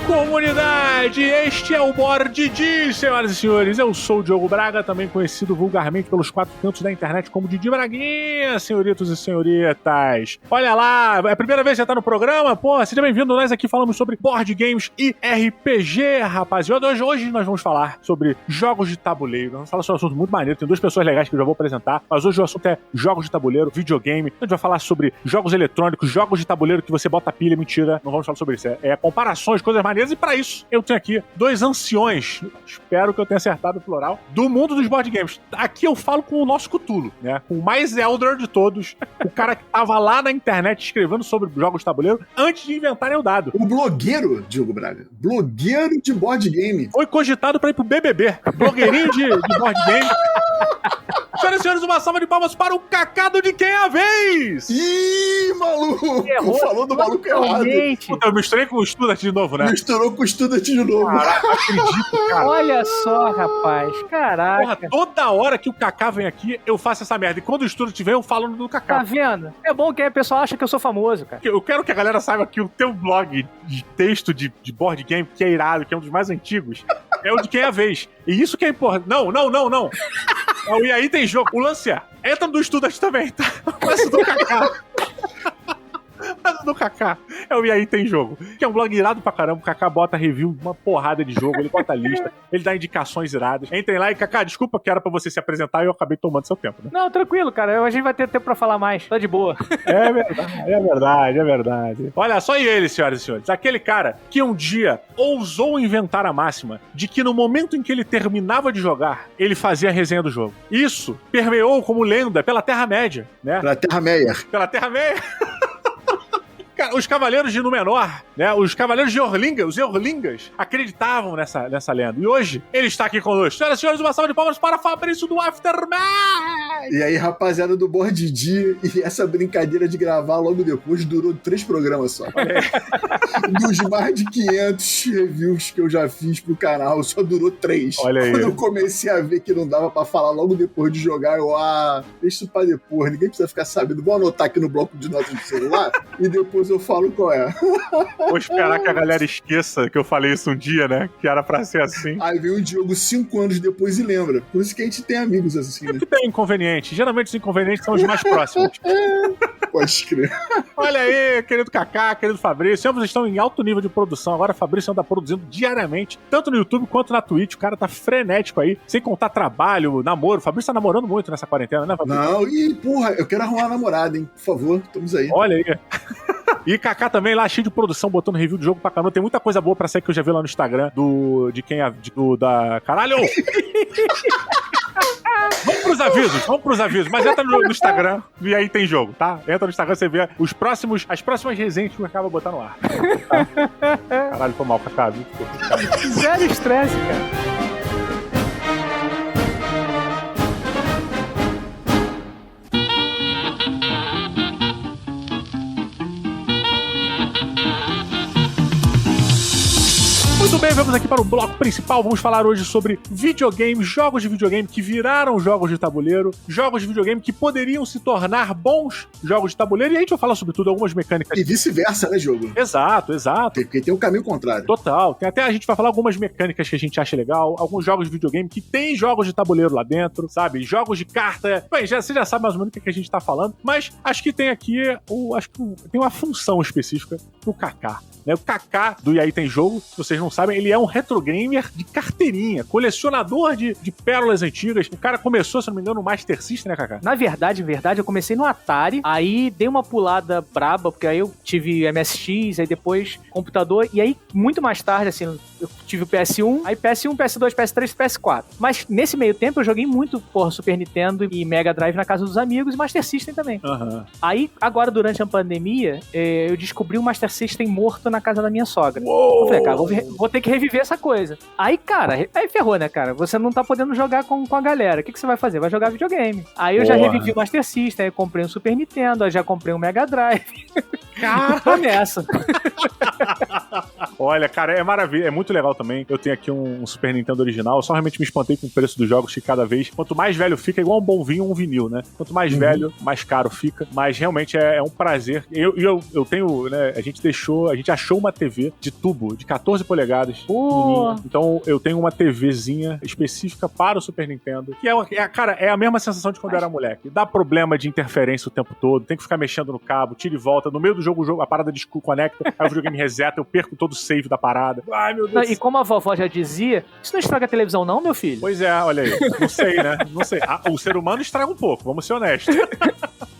comunidade! Este é o Mordidi, senhoras e senhores. Eu sou o Diogo Braga, também conhecido vulgarmente pelos quatro cantos da internet como Didi Braguinha, senhoritos e senhoritas. Olha lá, é a primeira vez que você tá no programa? Pô, seja bem-vindo. Nós aqui falamos sobre board games e RPG, rapaziada. Hoje nós vamos falar sobre jogos de tabuleiro. Vamos falar sobre um assunto muito maneiro. Tem duas pessoas legais que eu já vou apresentar, mas hoje o assunto é jogos de tabuleiro, videogame. A gente vai falar sobre jogos eletrônicos, jogos de tabuleiro que você bota pilha, mentira. Não vamos falar sobre isso. É comparações, coisas maneiras. E pra isso, eu tenho aqui dois anciões, espero que eu tenha acertado o plural, do mundo dos board games. Aqui eu falo com o nosso Cthulhu, né? Com o mais elder de todos, o cara que tava lá na internet escrevendo sobre jogos de tabuleiro antes de inventarem o dado. O blogueiro, Diogo Braga. Blogueiro de board game. Foi cogitado pra ir pro BBB. Blogueirinho de board game. Senhoras e senhores, uma salva de palmas para o Cacado de Quem é a Vez! Ih, maluco! Errou. Falou do maluco errado. Puta, eu misturei com o Student de novo, né? Misturou com o Student de novo. Caraca, não acredito, cara. Olha só, rapaz. Caraca. Porra, toda hora que o Kaká vem aqui, eu faço essa merda. E quando o Student vem, eu falo do Kaká. Tá vendo? É bom que aí o pessoal acha que eu sou famoso, cara. Eu quero que a galera saiba que o teu blog de texto de board game, que é irado, que é um dos mais antigos, é o de Quem é a Vez. E isso que é importante. Não. E aí tem jogo. O lance entra no Student também, tá? Mas o do Kaká. Mas o do Kaká é o E aí tem jogo, que é um blog irado pra caramba. O Kaká bota review, uma porrada de jogo, ele bota lista, ele dá indicações iradas. Entrem lá e, Kaká, desculpa que era pra você se apresentar e eu acabei tomando seu tempo, né? Não, tranquilo, cara. A gente vai ter tempo pra falar mais. Tá de boa. É verdade. Olha só, e ele, senhoras e senhores, aquele cara que um dia ousou inventar a máxima de que no momento em que ele terminava de jogar, ele fazia a resenha do jogo. Isso permeou como lenda pela Terra-média, né? Pela Terra-média. Cara, os Cavaleiros de Númenor, né? Os Cavaleiros de Orlinga, os Eorlingas, acreditavam nessa lenda. E hoje, ele está aqui conosco. Senhoras e senhores, uma salva de palmas para Fabrício do Aftermath! E aí, rapaziada do Board D, e essa brincadeira de gravar logo depois durou 3 programas só. Dos mais de 500 reviews que eu já fiz pro canal, só durou 3. Olha aí. Quando eu comecei a ver que não dava pra falar logo depois de jogar, deixa isso pra depois, ninguém precisa ficar sabendo. Vou anotar aqui no bloco de notas do celular e depois eu falo qual é. Vou esperar que a galera esqueça que eu falei isso um dia, né? Que era pra ser assim. Aí vem o Diogo 5 anos depois e lembra. Por isso que a gente tem amigos assim, né? Sempre tem inconveniente. Geralmente os inconvenientes são os mais próximos. Pode crer. Olha aí, querido Kaká, querido Fabrício. Ambos estão em alto nível de produção. Agora o Fabrício anda produzindo diariamente, tanto no YouTube quanto na Twitch. O cara tá frenético aí, sem contar trabalho, namoro. O Fabrício tá namorando muito nessa quarentena, né, Fabrício? Não, e porra, eu quero arrumar uma namorada, hein? Por favor, estamos aí. Olha aí. E Kaká também lá, cheio de produção, botando review de jogo pra caramba. Tem muita coisa boa pra sair que eu já vi lá no Instagram da... Caralho! Vamos pros avisos. Mas entra no Instagram e aí tem jogo, tá? Entra no Instagram, você vê as próximas resenhas que o Kaká vai botar no ar. Tá? Caralho, foi mal, Kaká. Zero estresse, cara. Muito bem, vamos aqui para o bloco principal. Vamos falar hoje sobre videogame, jogos de videogame que viraram jogos de tabuleiro, jogos de videogame que poderiam se tornar bons jogos de tabuleiro. E a gente vai falar sobre tudo, algumas mecânicas. E vice-versa, né, jogo? Exato. Porque tem um caminho contrário. Total. Até a gente vai falar algumas mecânicas que a gente acha legal, alguns jogos de videogame que tem jogos de tabuleiro lá dentro, sabe? Jogos de carta. Bem, você já sabe mais ou menos o que a gente tá falando, mas acho que tem aqui, tem uma função específica pro Kaká. Né? O Kaká do E aí tem jogo, se vocês não sabem, ele é um retrogamer de carteirinha, colecionador de pérolas antigas. O cara começou, se não me engano, no Master System, né, Kaká? Na verdade, eu comecei no Atari, aí dei uma pulada braba, porque aí eu tive MSX, aí depois computador, e aí muito mais tarde, assim, eu tive o PS1, aí PS1, PS2, PS3, PS4. Mas nesse meio tempo eu joguei muito, Super Nintendo e Mega Drive na casa dos amigos e Master System também. Uhum. Aí, agora, durante a pandemia, eu descobri o Master System morto na casa da minha sogra. Uou! Eu falei, cara, vou ter que reviver essa coisa. Aí, cara, aí ferrou, né, cara? Você não tá podendo jogar com a galera. O que você vai fazer? Vai jogar videogame. Aí eu já revivi o Master System, aí comprei um Super Nintendo, aí já comprei um Mega Drive. Cara, tô nessa. Olha, cara, é maravilha, é muito legal também. Eu tenho aqui um Super Nintendo original, eu só realmente me espantei com o preço dos jogos, que cada vez, quanto mais velho fica, é igual um bom vinho, um vinil, né? Quanto mais velho, mais caro fica, mas realmente é um prazer. Eu tenho, né, a gente achou uma TV de tubo, de 14 polegadas, então eu tenho uma TVzinha específica para o Super Nintendo, que cara, é a mesma sensação de quando eu era moleque. Dá problema de interferência o tempo todo, tem que ficar mexendo no cabo, tira e volta, no meio do jogo a parada desconecta, aí o videogame reseta, eu perco todo o save da parada. Ai, meu Deus. E como a vovó já dizia, isso não estraga a televisão não, meu filho? Pois é, olha aí. Não sei, né? Não sei. O ser humano estraga um pouco, vamos ser honestos.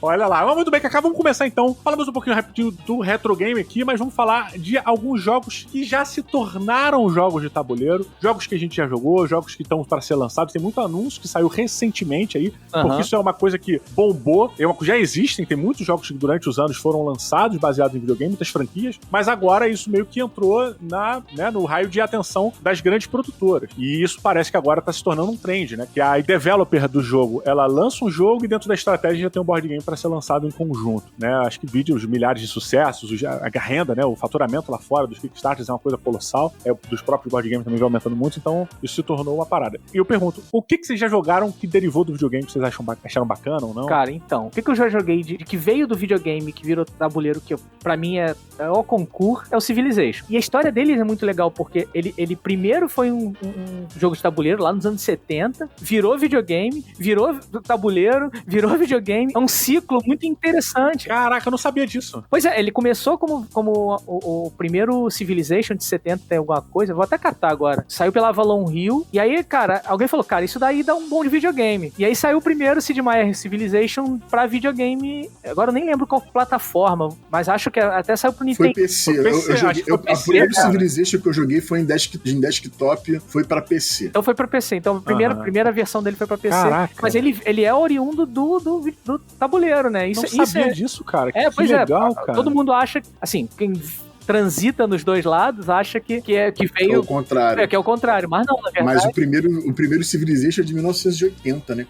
Olha lá. Mas muito bem, Cacá, vamos começar então. Falamos um pouquinho rapidinho do retro game aqui, mas vamos falar de alguns jogos que já se tornaram jogos de tabuleiro, jogos que a gente já jogou, jogos que estão para ser lançados. Tem muito anúncio que saiu recentemente aí, porque isso é uma coisa que bombou. Já existem, tem muitos jogos que durante os anos foram lançados baseados em videogame, muitas franquias, mas agora isso meio que entrou no raio de atenção das grandes produtoras. E isso parece que agora tá se tornando um trend, né? Que a developer do jogo, ela lança um jogo e dentro da estratégia já tem um board game para ser lançado em conjunto, né? Acho que vídeos, milhares de sucessos, a renda, né? O faturamento lá fora dos Kickstarters é uma coisa colossal, dos próprios board games também vai aumentando muito, então isso se tornou uma parada. E eu pergunto, o que vocês já jogaram que derivou do videogame que vocês acharam bacana ou não? Cara, então, o que eu já joguei de que veio do videogame, que virou tabuleiro, que pra mim é o concurso, é o Civilization. E a história deles é muito legal, porque ele primeiro foi um jogo de tabuleiro lá nos anos 70, virou videogame, virou tabuleiro, virou videogame. É um ciclo muito interessante. Caraca, eu não sabia disso. Pois é, ele começou como o primeiro Civilization de 70, tem alguma coisa, vou até catar agora. Saiu pela Avalon Hill, e aí, cara, alguém falou, cara, isso daí dá um bom de videogame. E aí saiu o primeiro Sid Meier Civilization pra videogame, agora eu nem lembro qual plataforma, mas acho que até saiu pro Nintendo. Foi PC. O primeiro Civilization que eu joguei foi em desktop, foi pra PC. Então foi pra PC. Então a primeira versão dele foi pra PC. Caraca. Mas ele é oriundo do tabuleiro, né? Não sabia disso, cara. Que pois legal, cara. Todo mundo acha, assim, quem transita nos dois lados, acha que veio... É o contrário. Que é o contrário, mas não, na verdade... Mas o primeiro Civilization é de 1980, né?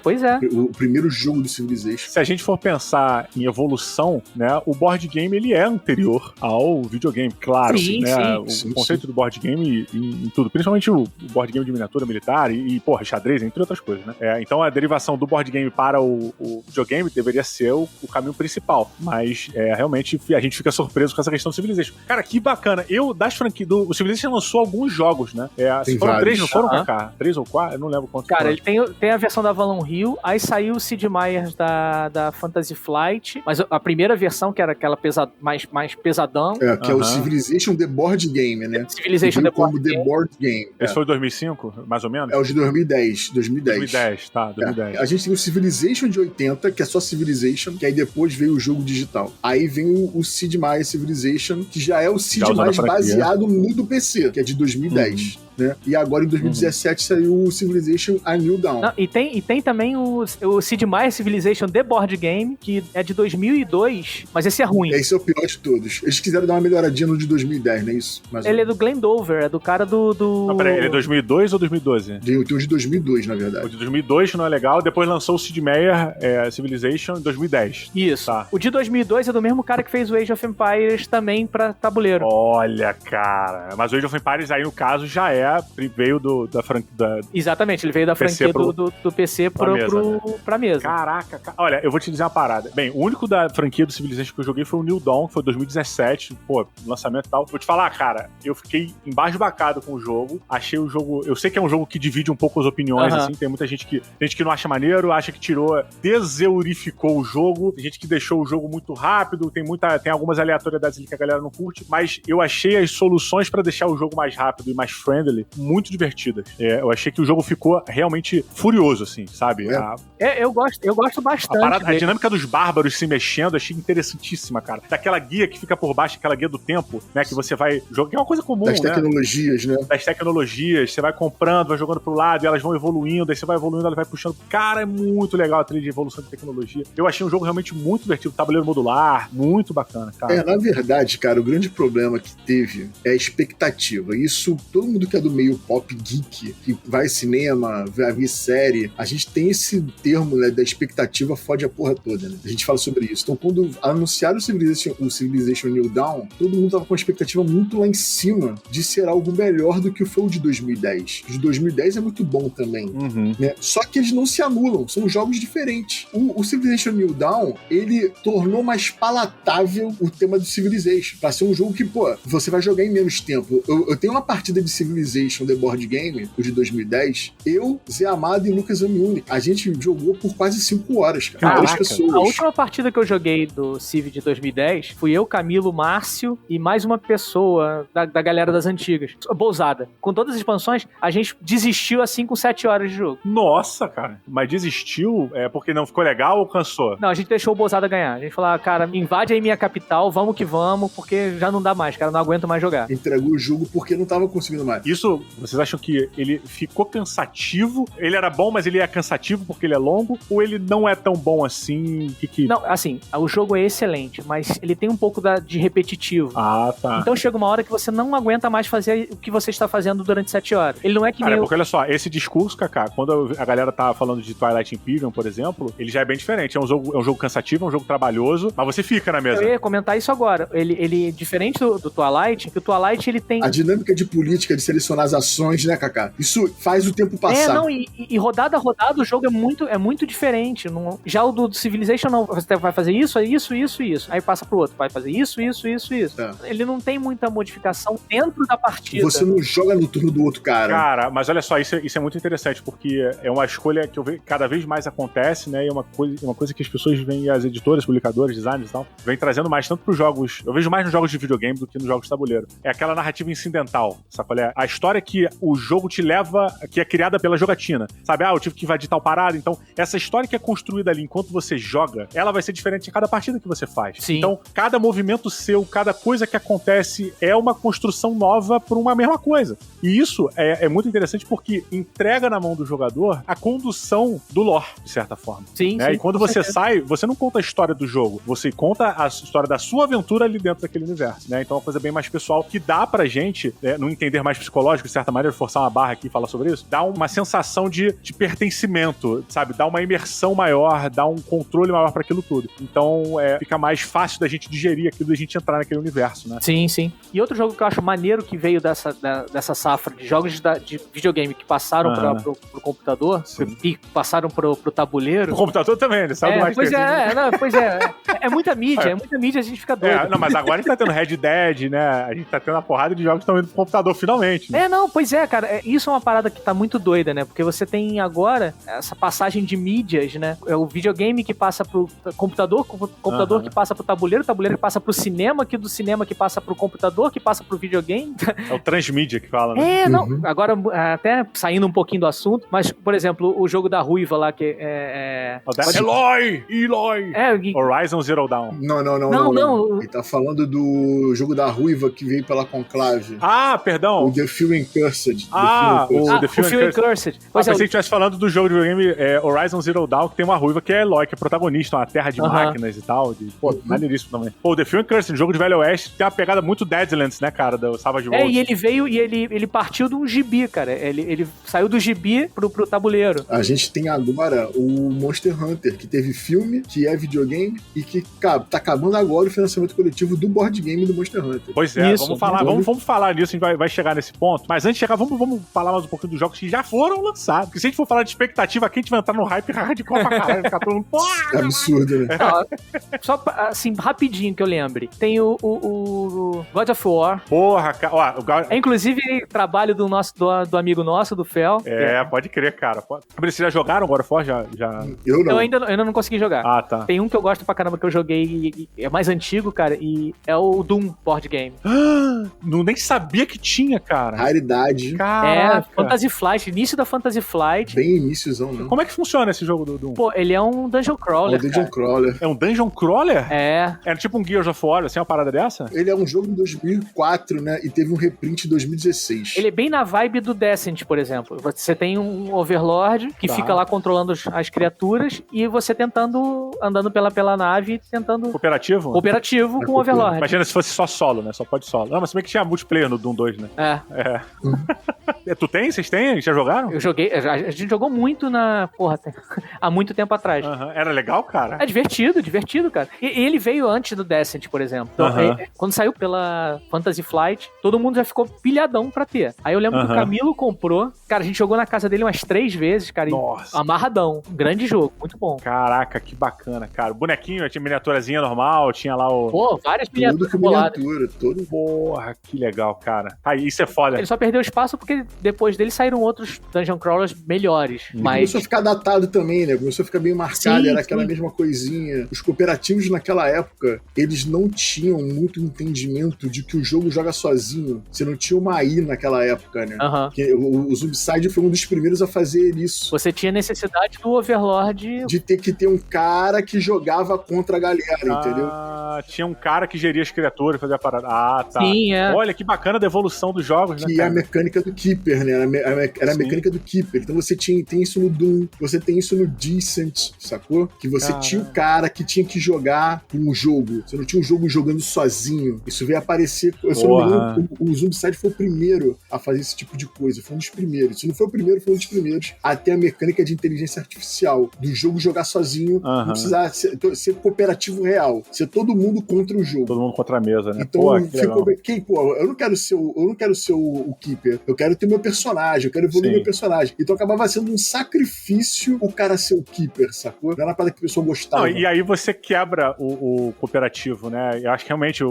Pois é. O primeiro jogo do Civilization. Se a gente for pensar em evolução, né, o board game, ele é anterior ao videogame, claro. Sim, né? sim. O conceito do board game em tudo, principalmente o board game de miniatura militar e xadrez, entre outras coisas, né? Então a derivação do board game para o videogame deveria ser o caminho principal, mas realmente a gente fica surpreso com essa questão do Civilization. Cara, que bacana. Das franquias o Civilization lançou alguns jogos, né? Foram vários. 3, não foram, Kaká? 3 ou 4? Eu não lembro quantos. Cara, foram. ele tem a versão da Avalon Hill, aí saiu o Sid Meier's da Fantasy Flight, mas a primeira versão, que era aquela mais pesadão. Que é o Civilization The Board Game, né? Civilization The Board Game. Esse foi 2005, mais ou menos? É o de 2010. 2010, tá, 2010. A gente tem o Civilization de 80, que é só Civilization, que aí depois veio o jogo digital. Aí vem o Sid Meier Civilization, que já é o Sid mais baseado no do PC, que é de 2010. Né? E agora em 2017 saiu o Civilization A New Dawn. Não, e tem também o Sid Meier Civilization The Board Game, que é de 2002, mas esse é ruim. Esse é o pior de todos. Eles quiseram dar uma melhoradinha no de 2010, não é isso? Ele é do Glendower, é do cara do... Não, peraí, ele é 2002 ou 2012? Tem o de 2002, na verdade. O de 2002 não é legal, depois lançou o Sid Meier Civilization em 2010. Isso. Tá. O de 2002 é do mesmo cara que fez o Age of Empires também pra tabuleiro. Olha, cara. Mas o Age of Empires aí, no caso, veio da franquia... Exatamente, ele veio da franquia do PC pra mesa. Caraca, olha, eu vou te dizer uma parada. Bem, o único da franquia do Civilization que eu joguei foi o New Dawn, que foi 2017, lançamento e tal. Vou te falar, cara, eu fiquei embasbacado com o jogo, achei o jogo... Eu sei que é um jogo que divide um pouco as opiniões, assim, tem muita gente que não acha maneiro, acha que deseurificou o jogo, tem gente que deixou o jogo muito rápido, tem algumas aleatoriedades ali que a galera não curte, mas eu achei as soluções pra deixar o jogo mais rápido e mais friendly muito divertidas. Eu achei que o jogo ficou realmente furioso, assim, sabe? Eu gosto bastante. A dinâmica dos bárbaros se mexendo, achei interessantíssima, cara. Daquela guia que fica por baixo, aquela guia do tempo, né? Que você vai jogar, que é uma coisa comum, das tecnologias, né? Das tecnologias, você vai comprando, vai jogando pro lado e elas vão evoluindo, aí você vai evoluindo, ela vai puxando. Cara, é muito legal a trilha de evolução de tecnologia. Eu achei um jogo realmente muito divertido, tabuleiro modular, muito bacana, cara. Na verdade, cara, o grande problema que teve é a expectativa. Isso, todo mundo que é do meio pop geek, que vai cinema, vai ver série, a gente tem esse termo, né, da expectativa fode a porra toda, né? A gente fala sobre isso. Então, quando anunciaram o Civilization New Dawn, todo mundo tava com uma expectativa muito lá em cima de ser algo melhor do que foi o de 2010. O de 2010 é muito bom também, né? Só que eles não se anulam, são jogos diferentes. O Civilization New Dawn, ele tornou mais palatável o tema do Civilization, pra ser um jogo que, pô, você vai jogar em menos tempo. Eu tenho uma partida de Civilization The Board Game, o de 2010, eu, Zé Amado e Lucas Amiuni, a gente jogou por quase 5 horas, cara. 3 pessoas. A última partida que eu joguei do Civ de 2010 fui eu, Camilo, Márcio e mais uma pessoa da galera das antigas. Bousada. Com todas as expansões, a gente desistiu assim com 7 horas de jogo. Nossa, cara. Mas desistiu porque não ficou legal ou cansou? Não, a gente deixou o Bousada ganhar. A gente falou, cara, invade aí minha capital, vamos que vamos, porque já não dá mais, cara, não aguento mais jogar. Entregou o jogo porque não tava conseguindo mais. Isso, vocês acham que ele ficou cansativo? Ele era bom, mas ele é cansativo porque ele é longo? Ou ele não é tão bom assim? Não, assim, o jogo é excelente, mas ele tem um pouco de repetitivo. Ah, tá. Então chega uma hora que você não aguenta mais fazer o que você está fazendo durante 7 horas. Ele não é que nem... Porque olha só, esse discurso, Kaká, quando a galera tá falando de Twilight Imperium, por exemplo, ele já é bem diferente. É um jogo cansativo, é um jogo trabalhoso, mas você fica na mesa. Eu ia comentar isso agora. Ele diferente do Twilight, que o Twilight, ele tem... A dinâmica de política, de selecionar as ações, né, Kaká? Isso faz o tempo passar. E rodada a rodada o jogo é muito diferente. Já o do Civilization, não. Você vai fazer isso. Aí passa pro outro. Vai fazer isso. É. Ele não tem muita modificação dentro da partida. Você não joga no turno do outro cara. Cara, mas olha só, isso é muito interessante, porque é uma escolha que eu vejo cada vez mais acontece, né? E é uma coisa que as pessoas vêm, as editoras, publicadores, designers e tal, vêm trazendo mais tanto pros jogos. Eu vejo mais nos jogos de videogame do que nos jogos de tabuleiro. É aquela narrativa incidental, sabe qual é? A história que o jogo te leva, que é criada pela jogatina. Sabe? Eu tive que invadir tal parada. Então, essa história que é construída ali enquanto você joga, ela vai ser diferente em cada partida que você faz. Sim. Então, cada movimento seu, cada coisa que acontece é uma construção nova por uma mesma coisa. E isso é muito interessante porque entrega na mão do jogador a condução do lore, de certa forma. Sim, né? sim. E quando você sai, você não conta a história do jogo, você conta a história da sua aventura ali dentro daquele universo, né? Então é uma coisa bem mais pessoal que dá pra gente, no entender mais psicológico, de certa maneira, forçar uma barra aqui e falar sobre isso, dá uma sensação de pertencimento, sabe? Dá uma imersão maior, dá um controle maior pra aquilo tudo. Então fica mais fácil da gente digerir aquilo, da gente entrar naquele universo, né? Sim, sim. E outro jogo que eu acho maneiro que veio dessa safra de jogos de videogame que passaram pro computador, e passaram pro tabuleiro. O computador também, ele sabe mais pois é muita mídia, a gente fica doido. Não, mas agora a gente tá tendo Red Dead, né? A gente tá tendo uma porrada de jogos que estão indo pro computador finalmente. Né? Cara, isso é uma parada que tá muito doida, né? Porque você tem agora essa passagem de mídias, né? É o videogame que passa pro computador, o computador que passa pro tabuleiro, o tabuleiro que passa pro cinema, que do cinema que passa pro computador, que passa pro videogame. É o transmídia que fala, né? Agora, até saindo um pouquinho do assunto, mas, por exemplo, o jogo da Ruiva lá, que Eloy! Horizon Zero Dawn. Não. Ele tá falando do jogo da Ruiva que veio pela Conclave. Ah, perdão. O The Few Cursed. The Few Cursed. Pois pensei que estivesse falando do jogo de videogame Horizon Zero Dawn, que tem uma ruiva que é Eloy, que é protagonista, uma terra de máquinas e tal. Maneiríssimo também. The Few Cursed, jogo de Velho Oeste, tem uma pegada muito Deadlands, né, cara, do Savage Worlds. E ele veio e ele partiu de um gibi, cara. Ele saiu do gibi pro tabuleiro. A gente tem agora o Monster Hunter, que teve filme, que é videogame, e que, cara, tá acabando agora o financiamento coletivo do board game do Monster Hunter. Pois é, vamos falar nisso, a gente vai chegar nesse ponto. Mas antes de chegar, vamos falar mais um pouquinho dos jogos que já foram lançados. Porque se a gente for falar de expectativa aqui, a gente vai entrar no hype hardcore pra caralho, ficar todo mundo... É absurdo, né? Só, assim, rapidinho que eu lembre. Tem o God of War. Porra, cara. É inclusive trabalho do amigo nosso, do Fel. Pode crer, cara. Vocês já jogaram God of War? Já? Eu não. Eu ainda não consegui jogar. Ah, tá. Tem um que eu gosto pra caramba que eu joguei, e é mais antigo, cara, e é o Doom Board Game. Nem sabia que tinha, cara. Raridade. Caraca. Fantasy Flight, início da Fantasy Flight. Bem iníciozão, né? Como é que funciona esse jogo do Doom? Pô, ele é um Dungeon Crawler. É um Dungeon Crawler. É um Dungeon Crawler? É. É tipo um Gears of War, assim, uma parada dessa? Ele é um jogo em 2004, né? E teve um reprint em 2016. Ele é bem na vibe do Descent, por exemplo. Você tem um Overlord que fica lá controlando as criaturas e você andando pela nave, tentando... Cooperativo? Cooperativo com o Overlord. Imagina se fosse só solo, né? Só pode solo. Não, mas se bem que tinha multiplayer no Doom 2, né? Tu tem? Vocês têm? Já jogaram? Eu joguei. A gente jogou muito há muito tempo atrás. Era legal, cara? É divertido, cara. E ele veio antes do Descent, por exemplo. Então, quando saiu pela Fantasy Flight, todo mundo já ficou pilhadão pra ter. Aí eu lembro que o Camilo comprou. Cara, a gente jogou na casa dele umas 3 vezes, cara. Nossa. Amarradão. Um grande jogo, muito bom. Caraca, que bacana, cara. O bonequinho, tinha miniaturazinha normal, tinha lá o... Pô, várias miniaturas. Tudo. Porra, que legal, cara. Isso é foda. Ele só perdeu espaço porque depois dele saíram outros Dungeon Crawlers melhores. Mas... Começou a ficar datado também, né? Começou a ficar bem marcado, era aquela mesma coisinha. Os cooperativos naquela época, eles não tinham muito entendimento de que o jogo joga sozinho. Você não tinha uma AI naquela época, né? O Zombicide foi um dos primeiros a fazer isso. Você tinha necessidade do Overlord... De ter que ter um cara que jogava contra a galera, entendeu? Tinha um cara que geria as criaturas, fazia a parada. Tá. Sim, Olha, que bacana a evolução dos jogos, né? Que é a mecânica do Keeper, né? Era a mecânica do Keeper. Então você tem isso no Doom, você tem isso no Decent, sacou? Que você tinha o cara que tinha que jogar um jogo. Você não tinha um jogo jogando sozinho. Isso veio aparecer... Eu só não me lembro, o Zombicide foi o primeiro a fazer esse tipo de coisa. Foi um dos primeiros. Se não foi o primeiro, foi um dos primeiros a ter a mecânica de inteligência artificial. Do jogo jogar sozinho, não precisar ser cooperativo real. Ser todo mundo contra o jogo. Todo mundo contra a mesa, né? Então, eu não quero ser o Keeper. Eu quero ter meu personagem, eu quero evoluir meu personagem. Então acabava sendo um sacrifício o cara ser o Keeper, sacou? Não era para que a pessoa gostava. Não, e aí você quebra o cooperativo, né? Eu acho que realmente,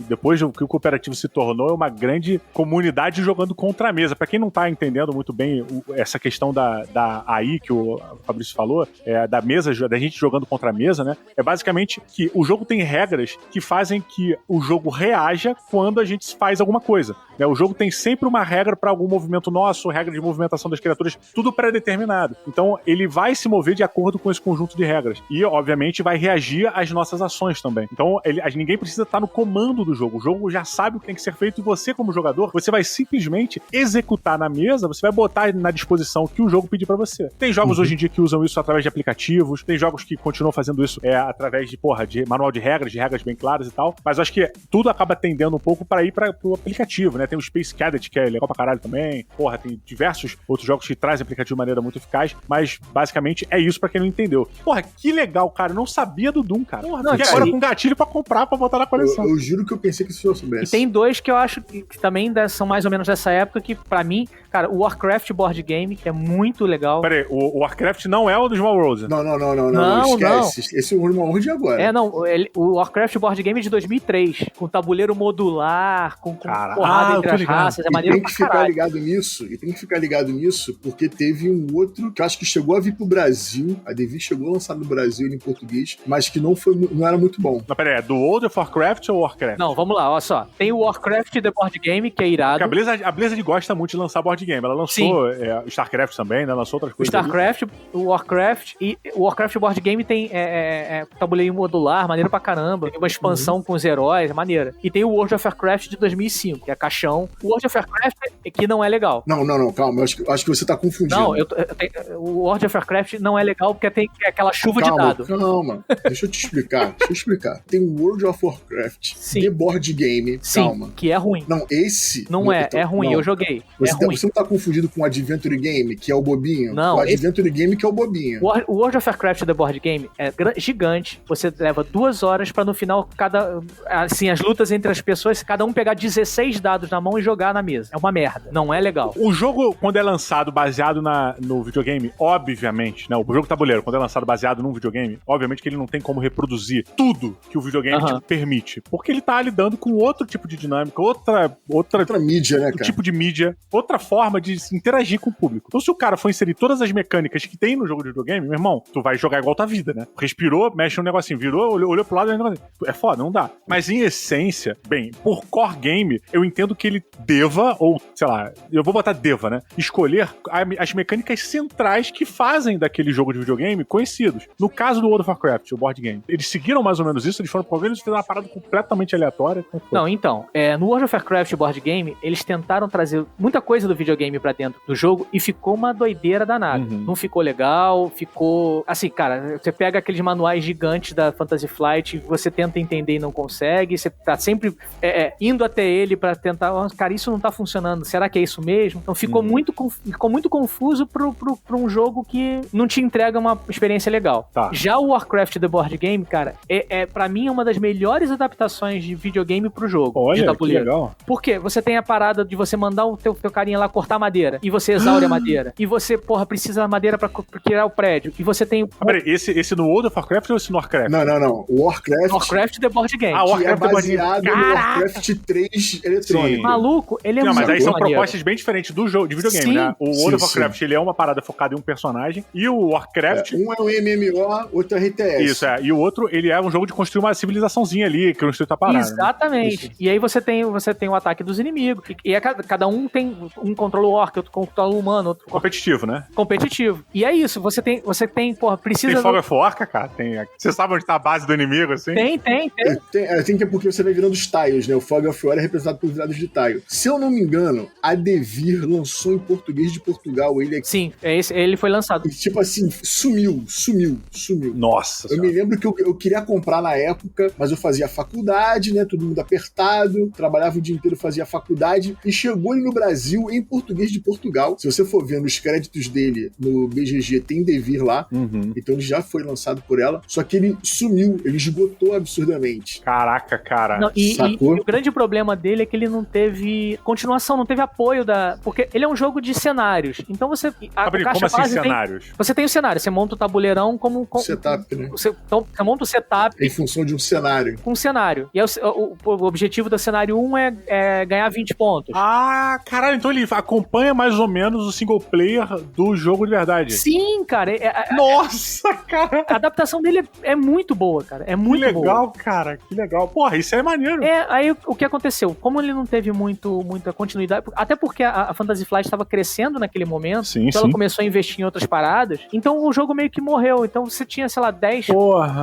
depois do que o cooperativo se tornou, é uma grande comunidade jogando contra a mesa. Pra quem não tá entendendo muito bem essa questão da AI que o Fabrício falou, da mesa, da gente jogando contra a mesa, né? É basicamente que o jogo tem regras que fazem que o jogo reaja quando a gente faz alguma coisa, né? O jogo tem sempre uma regra para algum movimento nosso, regra de movimentação das criaturas, tudo pré-determinado. Então, ele vai se mover de acordo com esse conjunto de regras. E, obviamente, vai reagir às nossas ações também. Então, ninguém precisa estar no comando do jogo. O jogo já sabe o que tem que ser feito e você, como jogador, você vai simplesmente executar na mesa, você vai botar na disposição que o jogo pedir para você. Tem jogos hoje em dia que usam isso através de aplicativos, tem jogos que continuam fazendo isso através de manual de regras bem claras e tal, mas eu acho que tudo acaba tendendo um pouco para ir pro aplicativo, né? Tem o Space Cadet, que é legal pra caralho também, tem diversos outros jogos que trazem aplicativo de maneira muito eficaz, mas basicamente é isso pra quem não entendeu. Que legal, cara, eu não sabia do Doom, cara. E agora com gatilho pra comprar, pra botar na coleção. Eu juro que eu pensei que isso eu soubesse. E tem 2 que eu acho que também são mais ou menos dessa época, que pra mim, cara, o Warcraft Board Game, que é muito legal. Peraí, o Warcraft não é o do Small Worlds? Não, esquece. Esse é o Small World de agora. O Warcraft Board Game é de 2003, com tabuleiro modular, com porrada entre as raças, é maneiro pra caralho. E tem que ficar ligado nisso, porque teve um outro que eu acho que chegou a vir pro Brasil, a Devi chegou a lançar no Brasil em português, mas que não era muito bom. Não, peraí, é do World of Warcraft ou Warcraft? Não, vamos lá, olha só. Tem o Warcraft The Board Game, que é irado. Porque a Blizzard gosta muito de lançar board game. Ela lançou StarCraft também, né? Lançou outras coisas. O StarCraft, o Warcraft e o Warcraft Board Game tem tabuleiro modular, maneiro pra caramba. Tem uma expansão com os heróis, é maneira. E tem o World of Warcraft de 2005, que é caixão. O World of Warcraft que não é legal. Não, calma. Eu acho que você tá confundindo. Não, o World of Warcraft não é legal porque tem aquela chuva de dado. Calma. Deixa eu te explicar. Tem o World of Warcraft The Board Game. Calma. Sim, que é ruim. Não, esse... Não é ruim. Eu joguei. Você não tá confundido com o Adventure Game, que é o bobinho? Não. O Adventure Game que é o bobinho. O World of Warcraft The Board Game é gigante. Você leva 2 horas pra no final, as lutas entre as pessoas, cada um pegar 16 dados na mão e jogar na mesa. É uma merda. Não é legal. O jogo, quando é lançado baseado no videogame, obviamente, né? O jogo tabuleiro, quando é lançado baseado num videogame, obviamente que ele não tem como reproduzir tudo que o videogame te permite. Porque ele tá lidando com outro tipo de dinâmica, outra mídia, né, cara? Tipo de mídia, outra forma forma de interagir com o público. Então, se o cara for inserir todas as mecânicas que tem no jogo de videogame, meu irmão, tu vai jogar igual tua vida, né? Respirou, mexe um negocinho, virou, olhou pro lado, é foda, não dá. Mas em essência, bem, por core game, eu entendo que ele deva, ou sei lá, eu vou botar deva, né? Escolher as mecânicas centrais que fazem daquele jogo de videogame conhecidos. No caso do World of Warcraft, o board game, eles seguiram mais ou menos isso, eles foram pro governo e fizeram uma parada completamente aleatória. Não, então, no World of Warcraft board game, eles tentaram trazer muita coisa do videogame pra dentro do jogo e ficou uma doideira danada. Não ficou legal, ficou... Assim, cara, você pega aqueles manuais gigantes da Fantasy Flight, você tenta entender e não consegue, você tá sempre indo até ele pra tentar, cara, isso não tá funcionando, será que é isso mesmo? Então ficou muito confuso pra um jogo que não te entrega uma experiência legal. Tá. Já o Warcraft The Board Game, cara, pra mim é uma das melhores adaptações de videogame pro jogo. Olha, de tabuleiro. que legal. Por quê? Você tem a parada de você mandar o teu carinha lá cortar madeira, e você exaure a madeira, e você, precisa da madeira pra criar o prédio, e você tem... Peraí, esse no World of Warcraft ou esse no Warcraft? Não. O Warcraft The Board Game. Ah, o que é Warcraft The Board Game. baseado no Warcraft 3 eletrônico. Sim. Maluco, ele é Não, muito mas aí são maneiro. propostas bem diferentes do jogo de videogame, Sim. né? O World of Sim, Warcraft, ele é uma parada focada em um personagem, e o Warcraft... Um é um MMO, outro é RTS. Isso, e o outro, ele é um jogo de construir uma civilizaçãozinha ali, que construir tua parada. Exatamente. Né? E aí você tem o ataque dos inimigos. E cada um tem um controla o orc, outro controla o humano, outro Competitivo, né? competitivo. E é isso, você tem, precisa... Tem Fog of War, cara? Você sabe onde tá a base do inimigo, assim? Tem. Tem que é porque você vai virando os tiles, né? O Fog of War é representado por virados de tile. Se eu não me engano, a Devir lançou em português de Portugal ele aqui. Sim, ele foi lançado. E, tipo assim, sumiu. Nossa Eu me lembro que eu queria comprar na época, mas eu fazia faculdade, né? Todo mundo apertado, trabalhava o dia inteiro, fazia faculdade, e chegou ele no Brasil em português de Portugal. Se você for vendo os créditos dele no BGG, tem Devir lá, então ele já foi lançado por ela, só que ele sumiu, ele esgotou absurdamente. Caraca, cara. Não, e Sacou? o grande problema dele é que ele não teve continuação, não teve apoio porque ele é um jogo de cenários. Então você... Como assim cenários? Você tem o cenário, você monta o tabuleirão como... Setup, né? Você monta o setup Em função de um cenário. com um cenário. E aí o objetivo do cenário 1 é ganhar 20 pontos. Ah, caralho, então ele acompanha mais ou menos o single player do jogo de verdade. Sim, cara. Nossa, cara. A adaptação dele é muito boa, cara. É muito que boa. legal, cara. Que legal. Porra, isso é maneiro. Aí o que aconteceu? Como ele não teve muita continuidade, até porque a Fantasy Flight estava crescendo naquele momento, então ela começou a investir em outras paradas, então o jogo meio que morreu. Então você tinha, sei lá, 10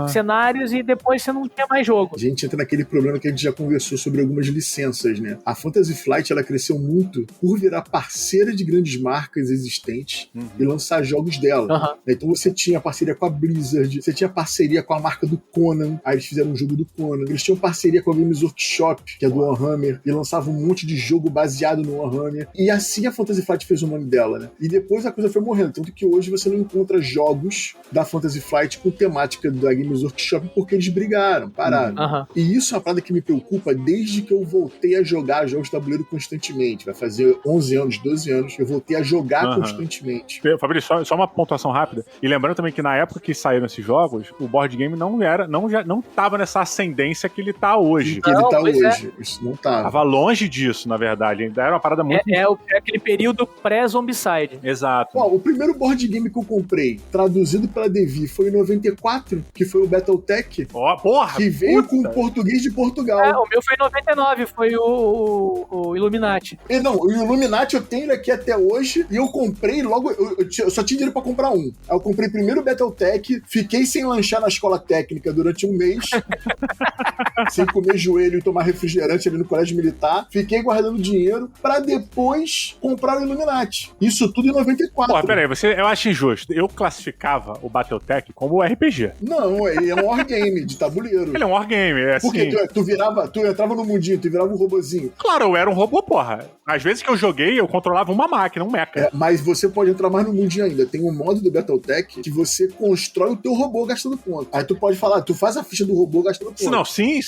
cenários e depois você não tinha mais jogo. A gente entra naquele problema que a gente já conversou sobre algumas licenças, né? A Fantasy Flight, ela cresceu muito por virar parceira de grandes marcas existentes e lançar jogos dela. Então você tinha parceria com a Blizzard, você tinha parceria com a marca do Conan, aí eles fizeram um jogo do Conan, eles tinham parceria com a Games Workshop, que é do Warhammer, e lançavam um monte de jogo baseado no Warhammer, e assim a Fantasy Flight fez o nome dela, né? E depois a coisa foi morrendo, tanto que hoje você não encontra jogos da Fantasy Flight com temática da Games Workshop porque eles brigaram, pararam. E isso é uma parada que me preocupa desde que eu voltei a jogar jogos de tabuleiro constantemente. Vai fazer 11 anos, 12 anos, eu voltei a jogar constantemente. Fabrício, só uma pontuação rápida. E lembrando também que na época que saíram esses jogos, o board game não tava nessa ascendência que ele tá hoje. Que ele tá hoje. Isso não tava. Tava longe disso, na verdade. Ainda era uma parada muito... É aquele período pré-Zombicide. Exato. O primeiro board game que eu comprei, traduzido pela Devi, foi em 94, que foi o Battletech. Porra! Que veio com o português de Portugal. O meu foi em 99, foi o Illuminati. Não, o Illuminati eu tenho ele aqui até hoje, e eu comprei logo, eu só tinha dinheiro pra comprar um. Aí eu comprei primeiro o Battletech, fiquei sem lanchar na escola técnica durante um mês, sem comer joelho e tomar refrigerante ali no colégio militar, fiquei guardando dinheiro pra depois comprar o Illuminati. Isso tudo em 94. Porra, peraí, eu acho injusto. Eu classificava o Battletech como RPG. Não, ele é um wargame de tabuleiro. Ele é um wargame, é assim. Porque tu entrava no mundinho, tu virava um robozinho. Claro, eu era um robô, porra. Às vezes que eu joguei, eu controlava uma máquina, um mecha. Mas você pode entrar mais no mundinho ainda. Tem um modo do Battletech que você constrói o teu robô gastando ponto. Aí tu pode falar, tu faz a ficha do robô gastando ponto. Não, sim.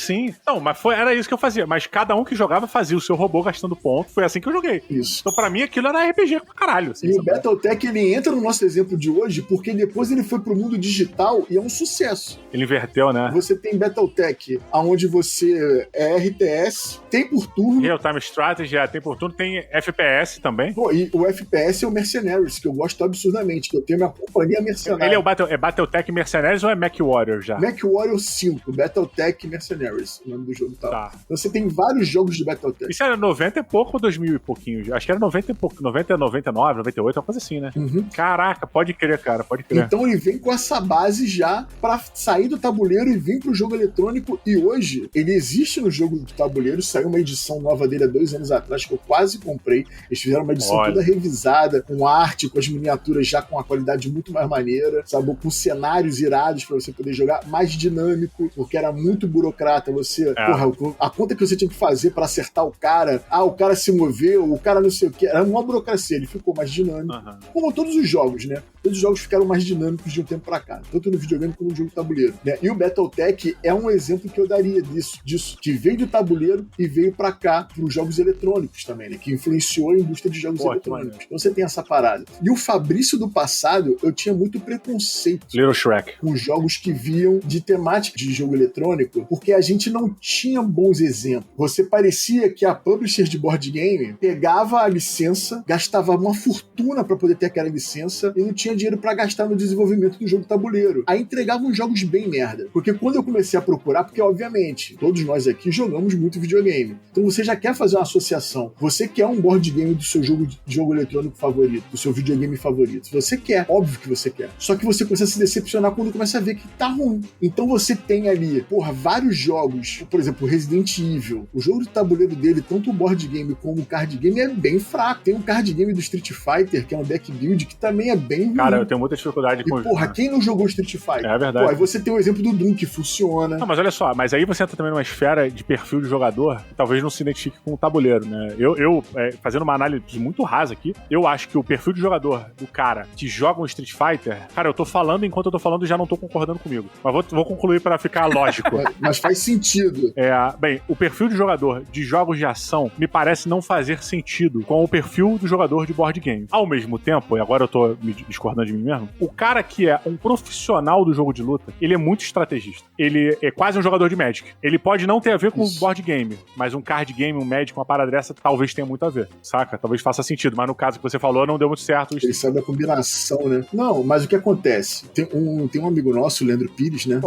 Não, mas era isso que eu fazia. Mas cada um que jogava fazia o seu robô gastando ponto. Foi assim que eu joguei. Isso. Então pra mim aquilo era RPG pra caralho. Assim, e o Battletech, ele entra no nosso exemplo de hoje porque depois ele foi pro mundo digital e é um sucesso. Ele inverteu, né? Você tem Battletech, onde você é RTS, tem por turno. Real Time Strategy, tem por turno, tem FPS. FPS também. Pô, e o FPS é o Mercenaries, que eu gosto absurdamente, que eu tenho minha companhia mercenária. Ele é Battletech Mercenaries ou é MechWarrior já? MechWarrior 5, Battletech Mercenaries, o nome do jogo Tá. Então você tem vários jogos de Battletech. Isso era 90 e pouco ou 2000 e pouquinho? Acho que era 90 e pouco. 90, 99, 98, uma coisa assim, né? Caraca, pode crer, cara, pode crer. Então ele vem com essa base já pra sair do tabuleiro e vir pro jogo eletrônico. E hoje, ele existe no jogo de tabuleiro. Saiu uma edição nova dele há 2 anos atrás, que eu quase comprei. Eles fizeram uma edição toda revisada, com arte, com as miniaturas já com uma qualidade muito mais maneira, sabe? Com cenários irados pra você poder jogar, mais dinâmico, porque era muito burocrata. Você, porra, a conta que você tinha que fazer pra acertar o cara, o cara se moveu, o cara não sei o que, era uma burocracia. Ele ficou mais dinâmico. Como todos os jogos, né? Todos os jogos ficaram mais dinâmicos de um tempo pra cá, tanto no videogame como no jogo de tabuleiro, né? E o Battletech é um exemplo que eu daria disso, que veio do tabuleiro e veio pra cá, pros jogos eletrônicos também, né? Que influenciou a indústria de jogos eletrônicos. Então você tem essa parada. E o Fabrício do passado, eu tinha muito preconceito Little Shrek com jogos que viam de temática de jogo eletrônico, porque a gente não tinha bons exemplos. Você parecia que a publisher de board game pegava a licença, gastava uma fortuna pra poder ter aquela licença e não tinha dinheiro pra gastar no desenvolvimento do jogo tabuleiro. Aí entregava uns jogos bem merda. Porque quando eu comecei a procurar, porque obviamente, todos nós aqui jogamos muito videogame. Então você já quer fazer uma associação. Você quer um board game do seu jogo eletrônico favorito, do seu videogame favorito. Você quer, óbvio que você quer. Só que você começa a se decepcionar quando começa a ver que tá ruim. Então você tem ali, vários jogos, por exemplo, Resident Evil. O jogo de tabuleiro dele, tanto o board game como o card game, é bem fraco. Tem um card game do Street Fighter, que é um deck build, que também é bem ruim. Cara, eu tenho muita dificuldade com isso. Quem não jogou Street Fighter? É verdade. Aí você tem o exemplo do Doom, que funciona. Não, mas olha só, mas aí você entra também numa esfera de perfil de jogador que talvez não se identifique com o tabuleiro, né? Eu fazendo uma análise muito rasa aqui, eu acho que o perfil de jogador do cara que joga um Street Fighter, cara, eu tô falando enquanto eu tô falando e já não tô concordando comigo. Mas vou concluir pra ficar lógico. Mas faz sentido. Bem, o perfil de jogador de jogos de ação me parece não fazer sentido com o perfil do jogador de board game. Ao mesmo tempo, e agora eu tô me discordando de mim mesmo, o cara que é um profissional do jogo de luta, ele é muito estrategista. Ele é quase um jogador de Magic. Ele pode não ter a ver com o board game, mas um card game, um Magic, uma parada dessa, talvez tenha muito a ver, saca? Talvez faça sentido, mas no caso que você falou, não deu muito certo. Ele sabe a combinação, né? Não, mas o que acontece? Tem um amigo nosso, o Leandro Pires, né?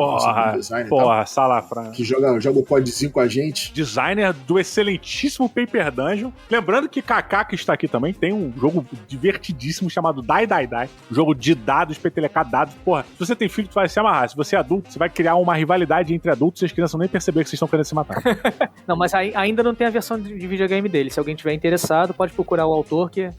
Salafra. Que joga o podzinho com a gente. Designer do excelentíssimo Paper Dungeon. Lembrando que Kaká, que está aqui também, tem um jogo divertidíssimo chamado Die Die Die. Um jogo de dados, petelecar dados. Porra, se você tem filho, tu vai se amarrar. Se você é adulto, você vai criar uma rivalidade entre adultos e as crianças vão nem perceber que vocês estão querendo se matar. Não, mas ainda não tem a versão de videogame dele. Se alguém tiver interessado, pode procurar o autor que...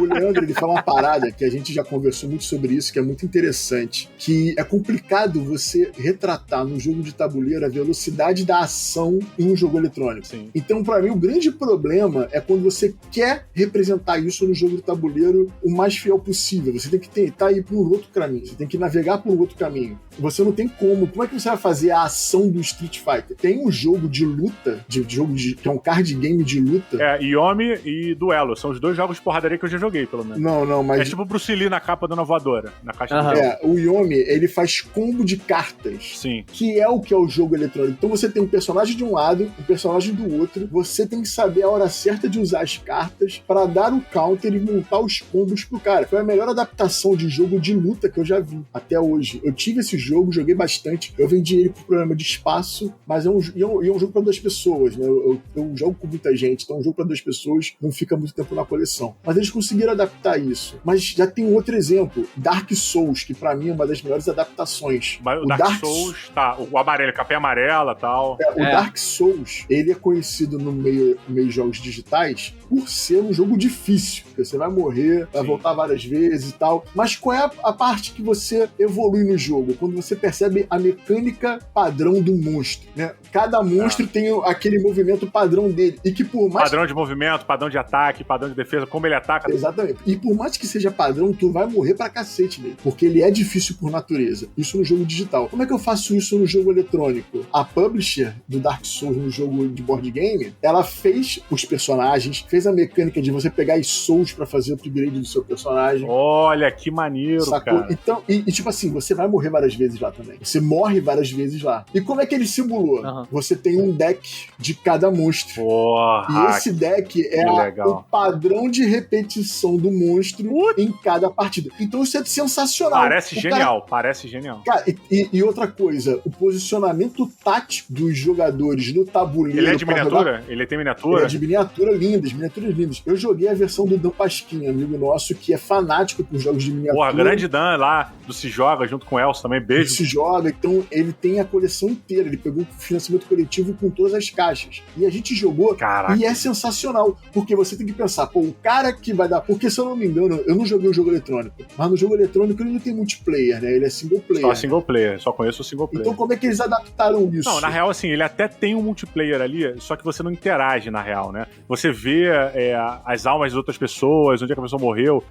o Leandro, ele fala uma parada que a gente já conversou muito sobre isso, que é muito interessante, que é complicado você retratar no jogo de tabuleiro a velocidade da ação em um jogo eletrônico. Sim. Então, pra mim, o grande problema é quando você quer representar isso no jogo de tabuleiro o mais fiel possível. Você tem que tentar ir por um outro caminho, você tem que navegar por um outro caminho. Você não tem como. Como é que você vai fazer a ação do Street Fighter? Tem um jogo de luta, que é um card game de luta. Yomi e Duelo. São os dois jogos de porradaria que eu já joguei, pelo menos. Não, mas... É tipo o Bruce Lee na capa da voadora, na caixa de o Yomi, ele faz combo de cartas. Sim. Que é o jogo eletrônico. Então você tem um personagem de um lado, um personagem do outro. Você tem que saber a hora certa de usar as cartas pra dar o counter e montar os combos pro cara. Foi a melhor adaptação de jogo de luta que eu já vi até hoje. Eu tive esse jogo, joguei bastante. Eu vendi ele pro programa de espaço, mas é um jogo pra 2 pessoas, né? Eu jogo com muita gente, então é um jogo pra 2 pessoas, não fica muito tempo na coleção. Mas eles conseguiram adaptar isso. Mas já tem outro exemplo, Dark Souls, que pra mim é uma das melhores adaptações. O Dark Souls, o amarelo, capinha amarela e tal. O Dark Souls, ele é conhecido no meio de jogos digitais por ser um jogo difícil, porque você vai morrer, vai voltar várias vezes e tal. Mas qual é a parte que você evolui no jogo? Quando você percebe a mecânica padrão do monstro, né? Cada monstro tem aquele movimento padrão dele. E que por mais... Padrão de movimento, padrão de ataque, padrão de defesa, como ele ataca. Exatamente. E por mais que seja padrão, tu vai morrer pra cacete dele. Porque ele é difícil por natureza. Isso no jogo digital. Como é que eu faço isso no jogo eletrônico? A publisher do Dark Souls no jogo de board game, ela fez os personagens, fez a mecânica de você pegar as souls pra fazer o upgrade do seu personagem. Olha, que maneiro, sacou? cara. Então, tipo assim, você vai morrer várias vezes lá também. Você morre várias vezes lá. E como é que ele simulou? Você tem um deck de cada monstro. Porra, e esse deck é o padrão de repetição do monstro em cada partida. Então isso é sensacional. Parece genial. Cara, e outra coisa, o posicionamento tático dos jogadores no tabuleiro. Ele é de miniatura? Ele tem miniatura? Ele é de miniaturas lindas. Eu joguei a versão do Dan Pasquim, amigo nosso, que é fanático por jogos de miniatura. Porra, grande Dan lá, do Se Joga, junto com o Elcio também, beijo. Se Joga, então ele tem a coleção inteira, ele pegou o financiamento coletivo com todas as caixas. E a gente jogou, caraca, e é sensacional, porque você tem que pensar, pô, o cara que vai dar... Porque se eu não me engano, eu não joguei o jogo eletrônico, mas no jogo eletrônico ele não tem multiplayer, né? Ele é single player. Só single player, só conheço o single player. Então como é que eles adaptaram isso? Não, na real, assim, ele até tem um multiplayer ali, só que você não interage, na real, né? Você vê as almas das outras pessoas, onde é que a pessoa morreu.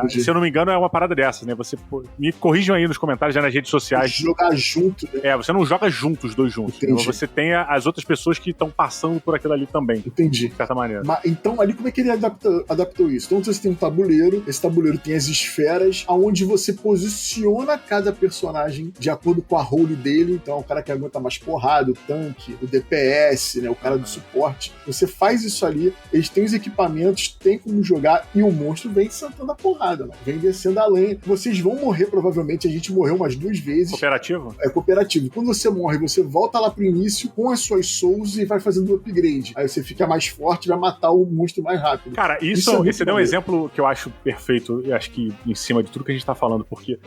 Se eu não me engano, é uma parada dessa, né? Você me corrijam aí nos comentários, já nas redes sociais. Jogar junto, né? Você não joga junto, os dois juntos. Então você tem as outras pessoas que estão passando por aquilo ali também. Entendi. De certa maneira. Então, ali, como é que ele adaptou isso? Então, você tem um tabuleiro, esse tabuleiro tem as esferas, onde você posiciona cada personagem de acordo com a role dele. Então, o cara que aguenta mais porrada, o tanque, o DPS, né? O cara do suporte. Você faz isso ali, eles têm os equipamentos, tem como jogar, e o monstro vem sentando a porrada, mano. Vem descendo a lenha. Vocês vão morrer, provavelmente. A gente morreu umas 2 vezes. Cooperativo? É cooperativo. Quando você morre, você volta lá pro início com as suas souls e vai fazendo o upgrade. Aí você fica mais forte e vai matar o monstro mais rápido. Cara, esse é um exemplo que eu acho perfeito, eu acho que em cima de tudo que a gente tá falando, porque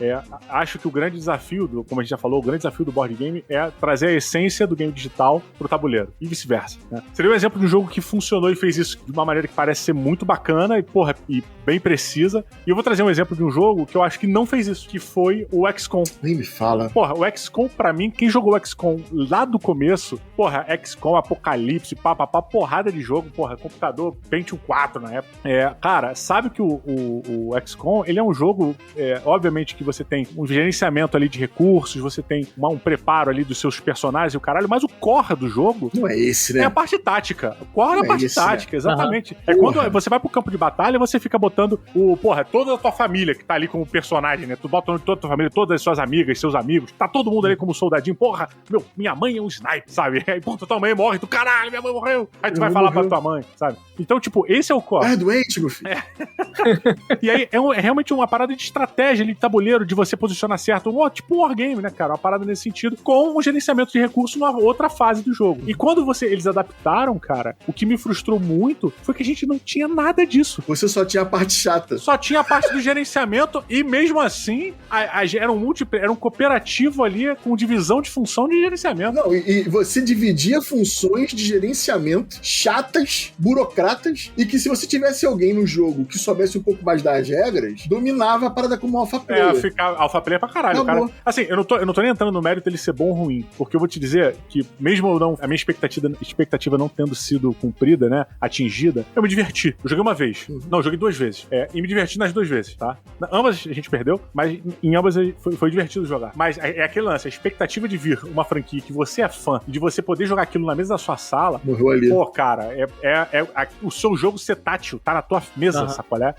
acho que o grande desafio, como a gente já falou, o grande desafio do board game é trazer a essência do game digital pro tabuleiro, e vice-versa, né? Seria um exemplo de um jogo que funcionou e fez isso de uma maneira que parece ser muito bacana e bem precisa. E eu vou trazer um exemplo de um jogo que eu acho que não fez isso, que foi o XCOM. Nem me fala. Porra, o XCOM, pra mim, quem jogou o XCOM lá do começo, porra, XCOM, Apocalipse, porrada de jogo, porra, computador Pentium 4 na época. Cara, sabe que o XCOM, ele é um jogo, obviamente que você tem um gerenciamento ali de recursos, você tem um preparo ali dos seus personagens e o caralho, mas o core do jogo... Não é esse, né? É a parte tática. O core é a parte tática, né? Exatamente. Uhum. É quando você vai pro campo de batalha, você fica botando toda a tua família que tá ali como personagem, né? Tu bota toda a tua família, todas as suas amigas, seus amigos, tá todo mundo ali como soldadinho. Porra, minha mãe é um sniper, sabe? Aí, tua mãe morre, tu, caralho, minha mãe morreu. Aí tu vai falar pra tua mãe, sabe? Então, tipo, esse é o core. É doente, meu filho. E aí, é realmente uma parada de estratégia ali, de tabuleiro, de você posicionar certo. Tipo um wargame, né, cara? Uma parada nesse sentido, com um gerenciamento de recursos numa outra fase do jogo. E quando eles adaptaram, cara, o que me frustrou muito foi que a gente não tinha nada disso. Você só tinha a parte chata. Só tinha a parte do gerenciamento e mesmo assim, era um cooperativo ali com divisão de função de gerenciamento. Não, e você dividia funções de gerenciamento chatas, burocratas, e que se você tivesse alguém no jogo que soubesse um pouco mais das regras, dominava a parada como alpha player. Alpha player pra caralho, cara. Assim, eu não tô nem entrando no mérito dele ser bom ou ruim, porque eu vou te dizer que mesmo a minha expectativa não tendo sido cumprida, né, atingida, eu me diverti. Eu joguei uma vez. Não, eu joguei 2 vezes. E me diverti nas 2 vezes, tá? Ambas a gente perdeu, mas em ambas foi divertido jogar. Mas é aquele lance, a expectativa de vir uma franquia que você é fã, de você poder jogar aquilo na mesa da sua sala, morreu ali. Pô, cara, o seu jogo ser tátil, tá na tua mesa, sabe qual é?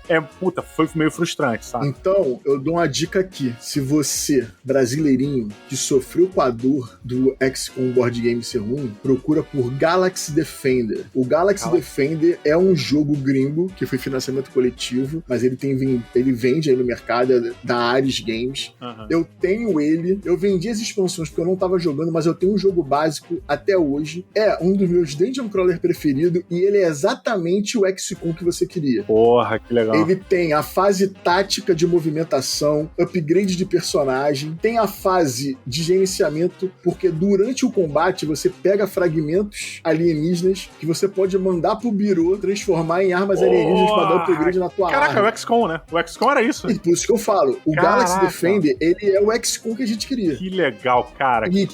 Foi meio frustrante, sabe? Então, eu dou uma dica aqui. Se você, brasileirinho, que sofreu com a dor do XCOM Board Game ser ruim, procura por Galaxy Defender. O Galaxy Defender é um jogo gringo, que foi financiamento coletivo, mas ele vende aí no mercado da Ares Games. Eu tenho ele, eu vendi as expansões porque eu não tava jogando, mas eu tenho um jogo básico até hoje. É um dos meus Dungeon Crawler preferido e ele é exatamente o XCOM que você queria. Porra, que legal. Ele tem a fase tática de movimentação, upgrade de personagem, tem a fase de gerenciamento, porque durante o combate você pega fragmentos alienígenas que você pode mandar pro birô, transformar em armas alienígenas pra dar upgrade na tua arma. Caraca, é o XCOM, né? O XCOM era isso. E por isso que eu falo, o Galaxy Defender, ele é o XCOM que a gente queria. Que legal, cara. E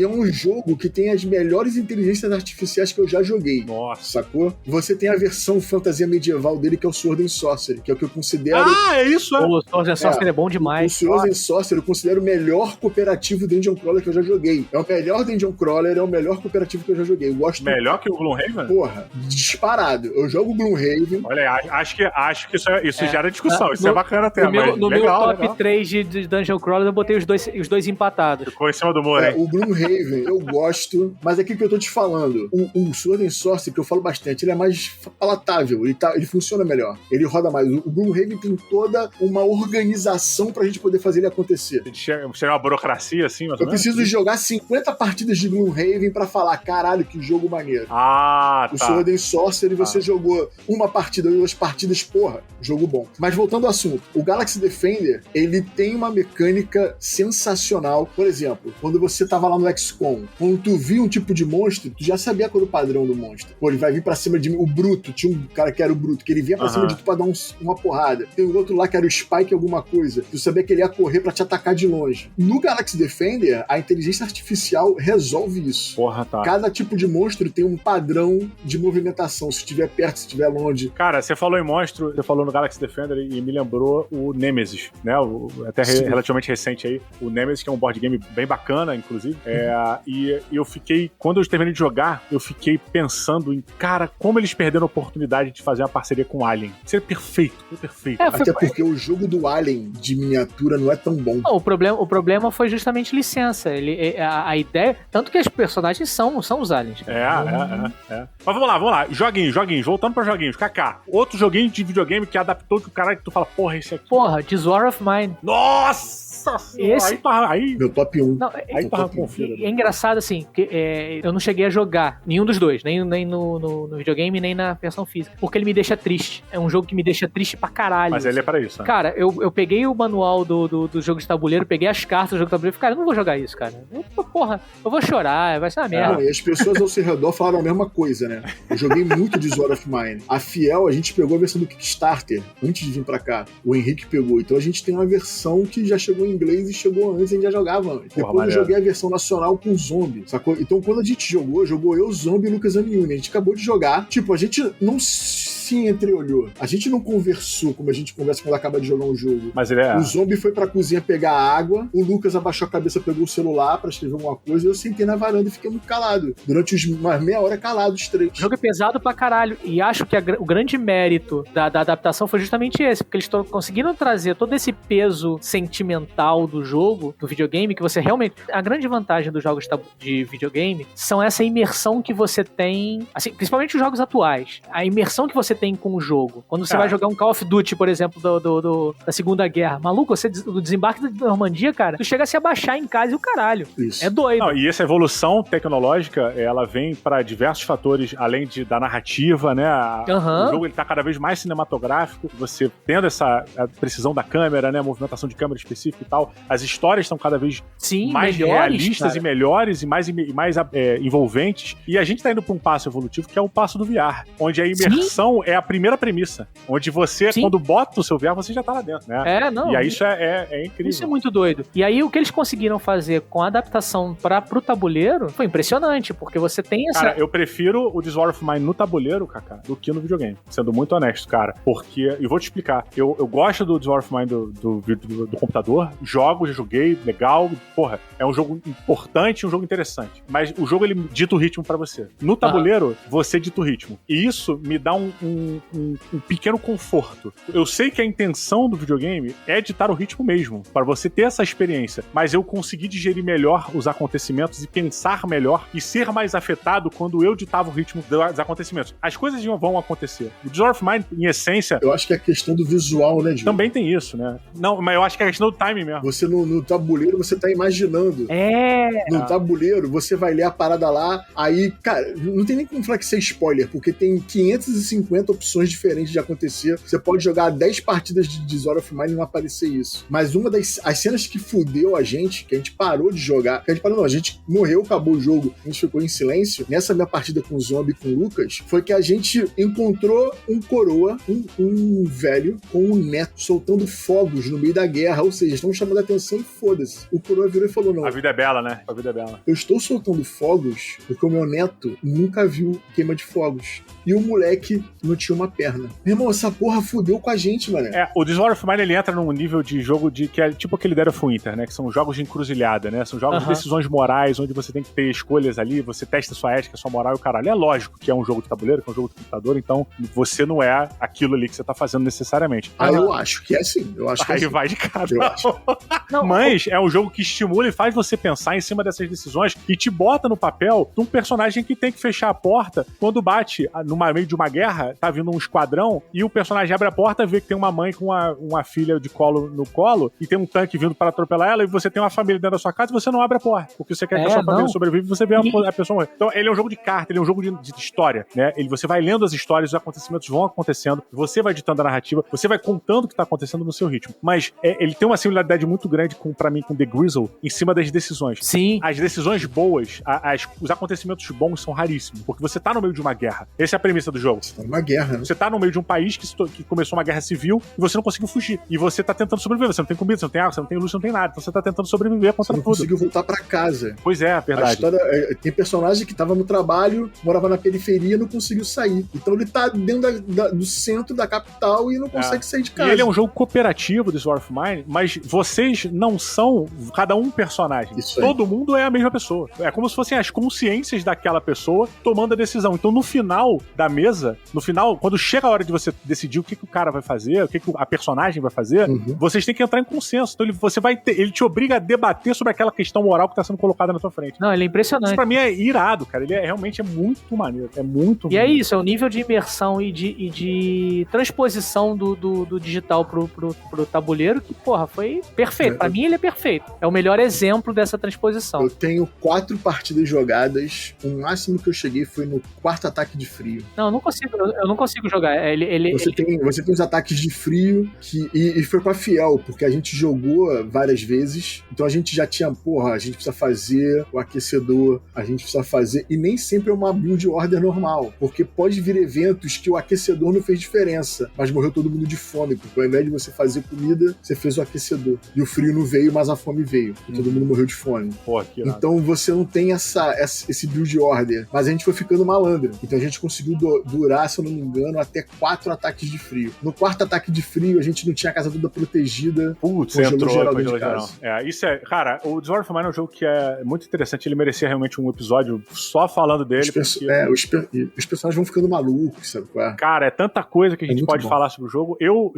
é um jogo que tem as melhores inteligências artificiais que eu já joguei. Nossa. Sacou? Você tem a versão fantasia medieval dele, que é o Sword and Sorcery, que é o que eu considero... É isso, é. O Sword and Sorcery é bom demais. O Sword and Sorcery eu considero o melhor cooperativo Dungeon Crawler que eu já joguei. É o melhor Dungeon Crawler, é o melhor cooperativo que eu já joguei. Eu gosto... Melhor que o Gloomhaven? Porra, disparado. Eu jogo Gloomhaven. Olha aí, acho que isso já era discussão. discussão. Isso é bacana até, no meu, no legal, meu top 3 de Dungeon Crawler, eu botei os dois empatados. Ficou em cima do muro, hein? O Gloomhaven, eu gosto, mas é aquilo que eu tô te falando. O Sword and Sorcery, que eu falo bastante, ele é mais palatável, ele funciona melhor, ele roda mais. O Gloomhaven tem toda uma organização pra gente poder fazer ele acontecer. Chega uma burocracia, assim, mais ou Eu menos? preciso jogar 50 partidas de Gloomhaven pra falar, caralho, que jogo maneiro. Ah, O tá. Sword and Sorcery, você jogou uma partida, 2 partidas, porra, jogo bom. Mas voltando ao assunto, o Galaxy Defender, ele tem uma mecânica sensacional. Por exemplo, quando você tava lá no XCOM, quando tu via um tipo de monstro, tu já sabia qual era o padrão do monstro. Pô, ele vai vir pra cima de mim. O Bruto, tinha um cara que era o Bruto, que ele vinha pra cima de tu pra dar uma porrada. Tem o outro lá que era o Spike alguma coisa. Tu sabia que ele ia correr pra te atacar de longe. No Galaxy Defender, a inteligência artificial resolve isso. Porra, tá. Cada tipo de monstro tem um padrão de movimentação, se estiver perto, se estiver longe. Cara, você falou em monstro, você falou no Galaxy Defender e me lembrou o Nemesis, né? Até relativamente recente aí. O Nemesis, que é um board game bem bacana, inclusive. E eu fiquei, quando eu terminei de jogar, eu fiquei pensando em, cara, como eles perderam a oportunidade de fazer uma parceria com o Alien. Seria perfeito, foi perfeito. Até porque o jogo do Alien de miniatura não é tão bom. Não, o problema foi justamente licença. A ideia. Tanto que os personagens são os aliens. Mas vamos lá. Joguinhos. Voltando pra joguinhos. Kaká, outro joguinho de videogame que adaptou que o caralho que tu fala, porra, esse aqui. Porra, This War of Mine. Nossa! Esse... Aí... Meu top 1. Não, aí tava confira. É engraçado, assim, que eu não cheguei a jogar nenhum dos dois, nem no videogame, nem na versão física, porque ele me deixa triste. É um jogo que me deixa triste pra caralho. Mas ele é pra isso, né? Cara, eu peguei o manual do jogo de tabuleiro, peguei as cartas do jogo de tabuleiro e falei, cara, eu não vou jogar isso, cara. Eu vou chorar, vai ser uma merda. Não, e as pessoas ao seu redor falaram a mesma coisa, né? Eu joguei muito de Sword of Mine. A Fiel, a gente pegou a versão do Kickstarter antes de vir pra cá. O Henrique pegou. Então a gente tem uma versão que já chegou em inglês e chegou antes, a gente já jogava antes. Porra, depois eu joguei a versão nacional com Zombie, sacou? Então quando a gente jogou eu, Zombie e Lucas Amiuni. A gente acabou de jogar. Tipo, a gente não se entreolhou. A gente não conversou como a gente conversa quando acaba de jogar um jogo. Mas ele é... O Zombie foi pra cozinha pegar água, o Lucas abaixou a cabeça, pegou o celular pra escrever alguma coisa, e eu sentei na varanda e fiquei muito calado. Durante uma meia hora calado, os três. O jogo é pesado pra caralho. E acho que o grande mérito da adaptação foi justamente esse, porque eles conseguiram trazer todo esse peso sentimental do jogo, do videogame, que você realmente... A grande vantagem dos jogos de videogame são essa imersão que você tem, assim, principalmente os jogos atuais. A imersão que você tem com o jogo. Quando você vai jogar um Call of Duty, por exemplo, da Segunda Guerra. Maluco, o desembarque da Normandia, cara, tu chega a se abaixar em casa e o caralho. Isso. É doido. Não, e essa evolução tecnológica, ela vem para diversos fatores, além da narrativa, né? O jogo ele tá cada vez mais cinematográfico, você tendo a precisão da câmera, né? A movimentação de câmera específica e tal. As histórias estão cada vez mais realistas, cara, e melhores e mais envolventes. E a gente tá indo pra um passo evolutivo que é o passo do VR, onde a imersão é a primeira premissa. Onde você, quando bota o seu VR, você já tá lá dentro, né? E aí isso é incrível. Isso é muito doido. E aí o que eles conseguiram fazer com a adaptação pro tabuleiro foi impressionante, porque você tem essa... Cara, eu prefiro o This War of Mine no tabuleiro, Kaká, do que no videogame. Sendo muito honesto, cara. Porque, e vou te explicar, eu gosto do This War of Mine do computador, já joguei, legal, porra, é um jogo importante, um jogo interessante. Mas o jogo, ele dita o ritmo pra você. No tabuleiro, você dita o ritmo. E isso me dá um pequeno conforto. Eu sei que a intenção do videogame é ditar o ritmo mesmo, para você ter essa experiência, mas eu consegui digerir melhor os acontecimentos e pensar melhor e ser mais afetado quando eu ditava o ritmo dos acontecimentos. As coisas vão acontecer. O This War of Mine, em essência... Eu acho que é a questão do visual, né, Gil? Também tem isso, né? Não, mas eu acho que é a questão do timing mesmo. Você no tabuleiro, você tá imaginando. No tabuleiro, você vai ler a parada lá, aí, cara, não tem nem como falar que isso é spoiler, porque tem 550 opções diferentes de acontecer. Você pode jogar 10 partidas de This War of Mine e não aparecer isso. Mas uma das cenas que fudeu a gente, que a gente parou de jogar, a gente morreu, acabou o jogo, a gente ficou em silêncio, nessa minha partida com o Zombie e com o Lucas, foi que a gente encontrou um coroa, um velho, com um neto, soltando fogos no meio da guerra, ou seja, estão chamando a atenção e foda-se. O coroa virou e falou, não, A vida é bela, né? A vida é bela. eu estou soltando fogos porque o meu neto nunca viu queima de fogos. E o moleque não tinha uma perna. Meu irmão, essa porra fudeu com a gente, mano. O This War of Mine, ele entra num nível de jogo que é tipo aquele Dead of Winter, né? Que são jogos de encruzilhada, né? São jogos de decisões morais, onde você tem que ter escolhas ali, você testa sua ética, sua moral e o caralho. É lógico que é um jogo de tabuleiro, que é um jogo de computador, então você não é aquilo ali que você tá fazendo necessariamente. Eu acho que é assim. Eu acho que é Aí assim. vai de cada Eu acho. Não, Mas é um jogo que estimula e faz você pensar em cima dessas decisões e te bota no papel de um personagem que tem que fechar a porta quando bate no meio de uma guerra, tá vindo um esquadrão e o personagem abre a porta, vê que tem uma mãe com uma filha de colo no colo e tem um tanque vindo para atropelar ela e você tem uma família dentro da sua casa e você não abre a porta, porque você quer que a sua família sobreviva e você vê a pessoa morrer. Então ele é um jogo de carta, ele é um jogo de história, né? Você vai lendo as histórias, os acontecimentos vão acontecendo, você vai ditando a narrativa, você vai contando o que tá acontecendo no seu ritmo. Mas ele tem uma similaridade muito grande pra mim com The Grizzle em cima das decisões. Sim. As decisões boas, os acontecimentos bons são raríssimos, porque você tá no meio de uma guerra. Essa é a premissa do jogo. É uma guerra, né? Você tá no meio de um país que começou uma guerra civil e você não conseguiu fugir. E você tá tentando sobreviver. Você não tem comida, você não tem água, você não tem luz, você não tem nada. Então você tá tentando sobreviver contra Você não tudo. conseguiu voltar pra casa. Pois é, A verdade. história, tem personagem que tava no trabalho, morava na periferia e não conseguiu sair. Então ele tá dentro do centro da capital e não consegue sair de casa. E ele é um jogo cooperativo, This War of Mine, mas vocês não são cada um personagem. Isso aí. Todo mundo é a mesma pessoa. É como se fossem as consciências daquela pessoa tomando a decisão. Então no final da mesa, quando chega a hora de você decidir o que o cara vai fazer, o que a personagem vai fazer, vocês têm que entrar em consenso. Então ele te obriga a debater sobre aquela questão moral que tá sendo colocada na sua frente. Não, ele é impressionante. Isso pra mim é irado, cara. Ele realmente é muito maneiro. É muito E é isso, é o nível de imersão e de transposição do digital pro tabuleiro que, porra, foi perfeito. Pra mim, ele é perfeito. É o melhor exemplo dessa transposição. Eu tenho 4 partidas jogadas. O máximo que eu cheguei foi no 4º ataque de frio. Não, eu não consigo jogar. Você tem os ataques de frio e foi com a Fiel, porque a gente jogou várias vezes. Então a gente já tinha, a gente precisa fazer o aquecedor, a gente precisa fazer. E nem sempre é uma build order normal, porque pode vir eventos que o aquecedor não fez diferença, mas morreu todo mundo de fome, porque ao invés de você fazer comida, você fez o aquecedor. E o frio não veio, mas a fome veio. E todo mundo morreu de fome. Pô, que irado. Então você não tem esse build order. Mas a gente foi ficando malandro. Então a gente conseguiu durar, se eu não me engano, até 4 ataques de frio. No 4º ataque de frio, a gente não tinha a casa toda protegida. Putz, congelou geral entrou dentro de geral. casa. Isso é... Cara, o This War of Mine é um jogo que é muito interessante. Ele merecia realmente um episódio só falando dele. Os personagens vão ficando malucos, sabe qual é? Cara, é tanta coisa que a gente pode bom. falar sobre o jogo. Eu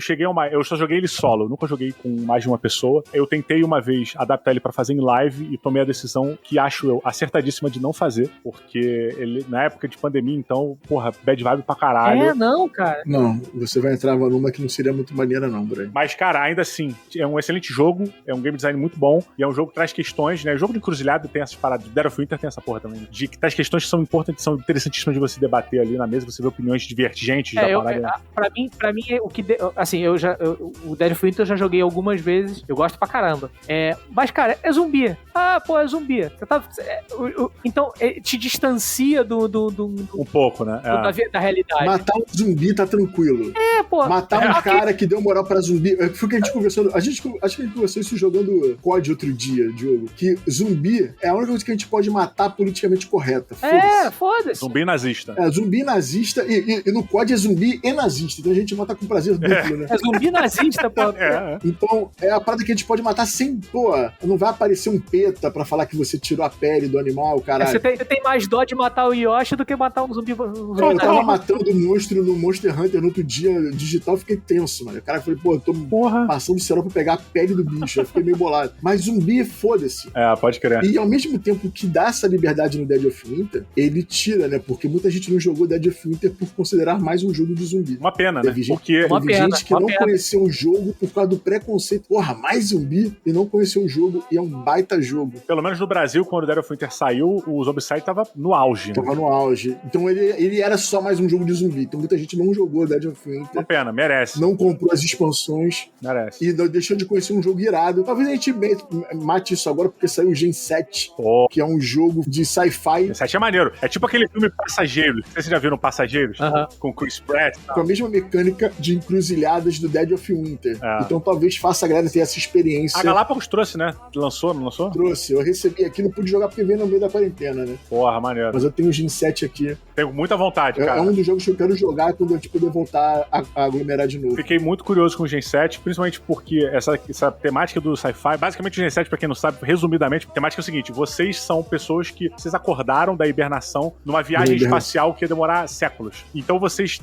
só joguei ele solo, eu nunca joguei com mais de uma pessoa. Eu tentei uma vez adaptar ele pra fazer em live e tomei a decisão que acho eu acertadíssima de não fazer, porque ele, na época de pandemia, então, bad vibe pra caralho. Não, cara. Não, você vai entrar numa que não seria muito maneira não, Brian. Mas, cara, ainda assim, é um excelente jogo, é um game design muito bom, e é um jogo que traz questões, né? O jogo de encruzilhada tem essas paradas, Dead of Winter tem essa porra também, de que traz questões que são importantes, são interessantíssimas de você debater ali na mesa, você vê opiniões divergentes da parada. Pra mim, o que... assim, o Dead of Winter eu já joguei algumas vezes, eu gosto pra caramba. Mas, cara, é zumbi. É zumbi. Você tá... então, te distancia um pouco, né? Da realidade. Matar um zumbi tá tranquilo. Matar um cara que deu moral pra zumbi. Foi o que a gente conversou. Acho que a gente conversou isso jogando COD outro dia, Diogo. Que zumbi é a única coisa que a gente pode matar politicamente correta. Foda-se. Zumbi nazista. Zumbi nazista. E no COD é zumbi e nazista. Então a gente mata com prazer duplo, né? É zumbi nazista, pô. Então, é a parada que a gente pode matar sem, não vai aparecer um PETA pra falar que você tirou a pele do animal, caralho. Você tem mais dó de matar o Yoshi do que matar um zumbi. Eu tava matando monstro no Monster Hunter no outro dia digital, fiquei tenso, mano. O cara falou, eu tô passando o celular pra pegar a pele do bicho. Eu fiquei meio bolado. Mas zumbi, foda-se. Pode crer. E ao mesmo tempo que dá essa liberdade no Dead of Winter, ele tira, né? Porque muita gente não jogou Dead of Winter por considerar mais um jogo de zumbi. Uma pena, né? Teve gente que não conheceu o jogo por causa do preconceito. Mais zumbi e não conheceu o jogo, e é um baita jogo. Pelo menos no Brasil, quando o Dead of Winter saiu, o Zombicide tava no auge. Tava no auge. Então ele era só mais um jogo de zumbi. Então muita gente não jogou Dead of Winter. Uma pena, merece. Não comprou as expansões. Merece. E deixou de conhecer um jogo irado. Talvez a gente mate isso agora, porque saiu o Gen 7, que é um jogo de sci-fi. Gen 7 é maneiro. É tipo aquele filme Passageiros. Vocês já viram Passageiros? Com Chris Pratt. Com a mesma mecânica de encruzilhadas do Dead of Winter. Então talvez faça a galera ter essa experiência. A Galápagos trouxe, né? Lançou, não lançou? Trouxe. Eu recebi aqui, não pude jogar porque veio no meio da quarentena, né? Porra, maneiro. Mas eu tenho o Gen 7 aqui. Tenho muita vontade, cara. É um dos jogos que eu quero jogar quando eu poder voltar a aglomerar de novo. Fiquei muito curioso com o Gen 7, principalmente porque essa temática do sci-fi, basicamente o Gen 7, pra quem não sabe, resumidamente, a temática é o seguinte: vocês são pessoas que vocês acordaram da hibernação numa viagem espacial que ia demorar séculos. Então vocês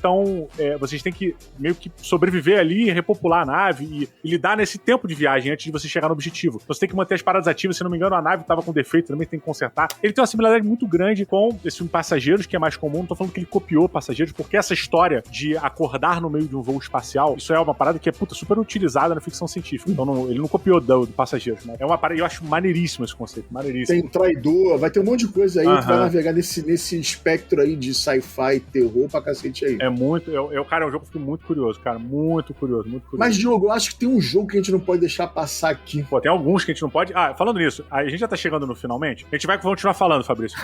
têm que meio que sobreviver ali, repopular a nave e lidar nesse tempo de viagem antes de você chegar no objetivo. Você tem que manter as paradas ativas, se não me engano a nave tava com defeito, também tem que consertar. Ele tem uma similaridade muito grande com esse filme Passageiros, que é mais comum. Não tô falando que ele copiou Passageiros, porque essa história de acordar no meio de um voo espacial, isso é uma parada que é super utilizada na ficção científica. Então ele não copiou do Passageiros, né? É uma parada, eu acho maneiríssimo esse conceito, maneiríssimo. Tem traidor, vai ter um monte de coisa aí que vai navegar nesse espectro aí de sci-fi, terror pra cacete aí. É muito, cara, é um jogo que eu fico muito curioso, cara, muito curioso. Mas, Diogo, eu acho que tem um jogo que a gente não pode deixar passar aqui. Pô, tem alguns que a gente não pode... falando nisso, a gente já tá chegando no finalmente, a gente vai continuar falando, Fabrício,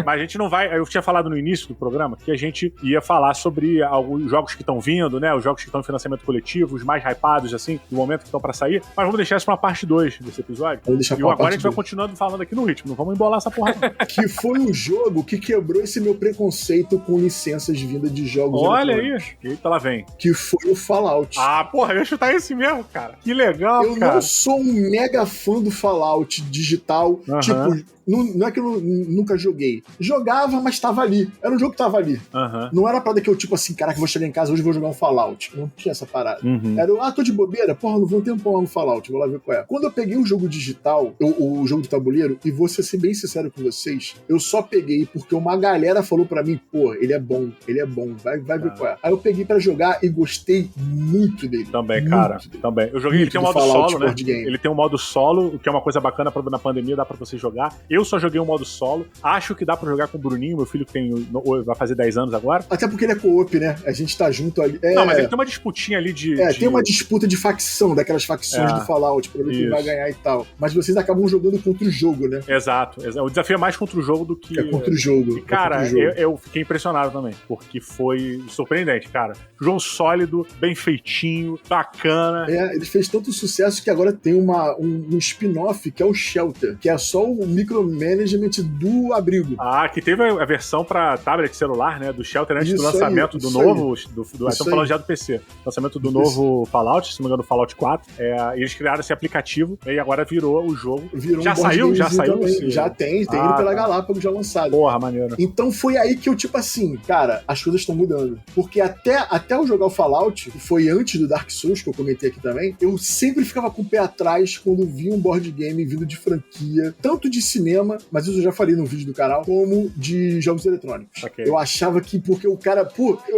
mas a gente não vai... Eu tinha falado no início do programa que a gente ia falar sobre alguns jogos que estão vindo, né, os jogos que estão em financiamento coletivo, os mais hypados, assim, do momento que estão pra sair, mas vamos deixar isso pra uma parte 2 desse episódio. Vamos deixar e agora a gente vai continuando falando aqui no ritmo, não vamos embolar essa porra. Que foi o jogo que quebrou esse meu preconceito com licenças vindas de jogos eletrônicos. Olha aí, eita, lá vem. Que foi o Fallout. Porra, eu ia chutar esse mesmo, cara. Que legal, cara. Eu não sou um mega fã do Fallout digital, tipo... Não é que eu nunca joguei. Jogava, mas tava ali. Era um jogo que tava ali. Não era a parada que eu, tipo assim, caraca, vou chegar em casa, hoje vou jogar um Fallout. Não tinha essa parada. Era, tô de bobeira, porra, não vou um tempão lá no Fallout, vou lá ver qual é. Quando eu peguei o jogo digital, o jogo de tabuleiro, e vou ser bem sincero com vocês, eu só peguei porque uma galera falou pra mim, pô, ele é bom, vai ver qual é. Aí eu peguei pra jogar e gostei muito dele. Também, muito cara. dele. Também. Eu joguei, ele tem um modo Fallout, solo, né? Ele tem um modo solo, o que é uma coisa bacana na pandemia, dá pra você jogar. Eu só joguei um modo solo. Acho que dá pra jogar com o Bruninho, meu filho que vai fazer 10 anos agora. Até porque ele é co-op, né? A gente tá junto ali. Não, mas ele tem uma disputinha ali tem uma disputa de facção, daquelas facções do Fallout, pra ver quem vai ganhar e tal. Mas vocês acabam jogando contra o jogo, né? Exato. O desafio é mais contra o jogo do que... É contra o jogo. E, cara, eu fiquei impressionado também, porque foi surpreendente, cara. Jogo sólido, bem feitinho, bacana. Ele fez tanto sucesso que agora tem um spin-off que é o Shelter, que é só o micromanagement do abrigo. Que teve a versão pra tablet celular, né, do Shelter antes do lançamento do novo, estamos falando já do PC, lançamento do novo Fallout, se não me engano, Fallout 4, eles criaram esse aplicativo e agora virou o jogo. Já saiu? Já saiu? Já tem ele pela Galápagos já lançado. Porra, maneiro. Então foi aí que eu, tipo assim, cara, as coisas estão mudando. Porque até eu jogar o Fallout, que foi antes do Dark Souls, que eu comentei aqui também, eu sempre ficava com o pé atrás quando via um board game vindo de franquia, tanto de cinema, mas isso eu já falei no vídeo do canal, como de jogos eletrônicos. Okay. Eu achava que, porque o cara,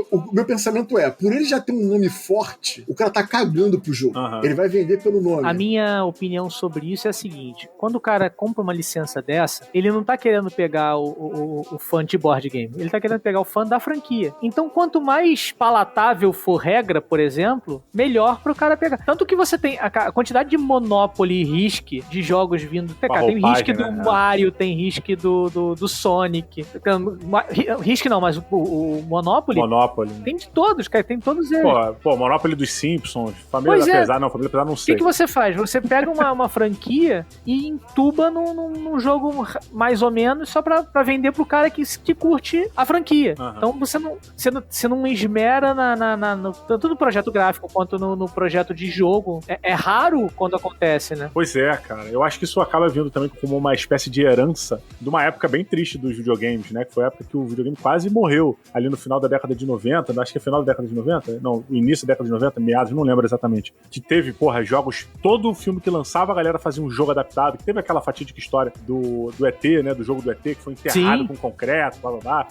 o meu pensamento é, por ele já ter um nome forte, o cara tá cagando pro jogo. Ele vai vender pelo nome. A minha opinião sobre isso é a seguinte, quando o cara compra uma licença dessa, ele não tá querendo pegar o fã de board game, ele tá querendo pegar o fã da franquia. Então, quanto mais palatável for regra, por exemplo, melhor pro cara pegar. Tanto que você tem a quantidade de Monopoly e Risk de jogos vindo. Cara, tem Risk do Mario, tem Risk do Sonic. Risk não, mas o Monopoly. Tem de todos, cara, tem todos eles. Pô, Monopoly dos Simpsons, Família Pesada, Família Pesada não sei. O que você faz? Você pega uma franquia e entuba num jogo mais ou menos só pra vender pro cara que curte a franquia. Então você não esmera tanto no projeto gráfico quanto no projeto de jogo. É raro quando acontece, né? Pois é, cara. Eu acho que isso acaba vindo também como uma espécie de herança de uma época bem triste dos videogames, né? Que foi a época que o videogame quase morreu ali no final da década de 90, acho que é final da década de 90? Não, o início da década de 90, meados, não lembro exatamente. Que teve, jogos, todo filme que lançava a galera fazia um jogo adaptado, que teve aquela fatídica história do ET, né? Do jogo do ET, que foi enterrado com concreto, blá blá blá.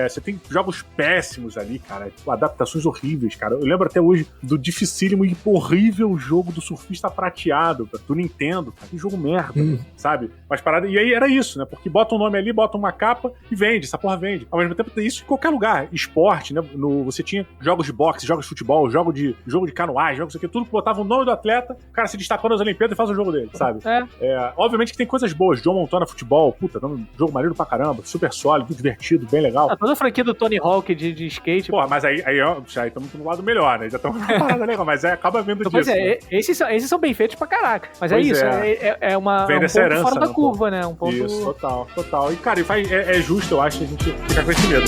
Você tem jogos péssimos ali, cara, adaptações horríveis, cara. Eu lembro até hoje do dificílimo e horrível jogo do Surfista Prateado, do Nintendo, cara. Que jogo merda, sabe? Mas parada, e aí era isso, né? Porque bota um nome ali, bota uma capa e vende, essa porra vende. Ao mesmo tempo, isso em qualquer lugar. Esporte, né? Você tinha jogos de boxe, jogos de futebol, jogo de canoagem, jogos aqui, tudo que botava o nome do atleta, o cara se destacou nas Olimpíadas e faz o jogo dele, sabe? Obviamente que tem coisas boas. John Montana Futebol, dando um jogo maneiro pra caramba, super sólido, divertido, bem legal. Toda a franquia do Tony Hawk de skate. Mas aí já estamos no lado melhor, né? Já estamos numa parada legal, mas acaba vendo então, disso. Esse esses são bem feitos pra caraca. Mas Pois é isso, é. é um Vem dessa ponto herança, fora da né, curva, né? Um ponto... Isso, total. E, cara, é justo, eu acho, a gente ficar com esse medo.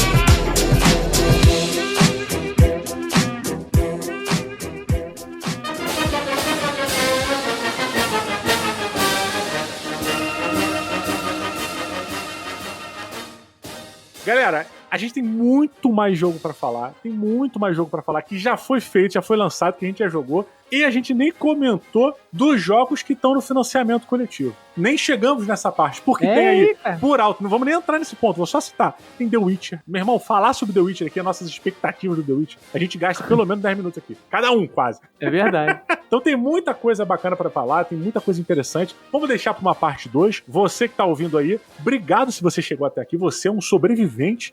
Galera, a gente tem muito mais jogo pra falar. Tem muito mais jogo pra falar que já foi feito, já foi lançado, que a gente já jogou. E a gente nem comentou dos jogos que estão no financiamento coletivo. Nem chegamos nessa parte, porque tem aí, por alto, não vamos nem entrar nesse ponto, vou só citar. Tem The Witcher. Meu irmão, falar sobre The Witcher aqui, as nossas expectativas do The Witcher, a gente gasta pelo menos 10 minutos aqui. Cada um, quase. É verdade. Então tem muita coisa bacana pra falar, tem muita coisa interessante. Vamos deixar pra uma parte 2. Você que tá ouvindo aí, obrigado se você chegou até aqui. Você é um sobrevivente.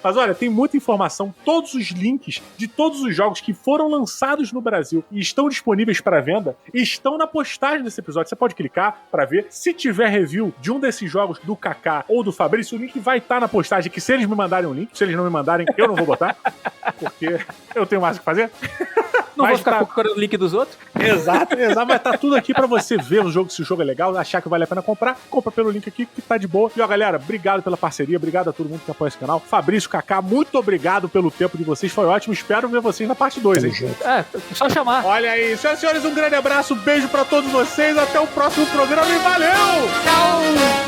Mas olha, tem muita informação, todos os links de todos os jogos que foram lançados no Brasil e estão disponíveis para venda, estão na postagem desse episódio. Você pode clicar para ver. Se tiver review de um desses jogos do Kaká ou do Fabrício, o link vai estar na postagem, que se eles me mandarem um link, se eles não me mandarem, eu não vou botar, porque eu tenho mais o que fazer. Não vou ficar procurando o link dos outros. Exato. Mas tá tudo aqui pra você ver o jogo, se o jogo é legal, achar que vale a pena comprar, compra pelo link aqui que tá de boa. E ó, galera, obrigado pela parceria, obrigado a todo mundo que apoia esse canal. Fabrício, Kaká, muito obrigado pelo tempo de vocês, foi ótimo. Espero ver vocês na parte 2, hein? Só chamar. Olha aí, senhoras e senhores, um grande abraço, beijo pra todos vocês, até o próximo programa e valeu! Tchau!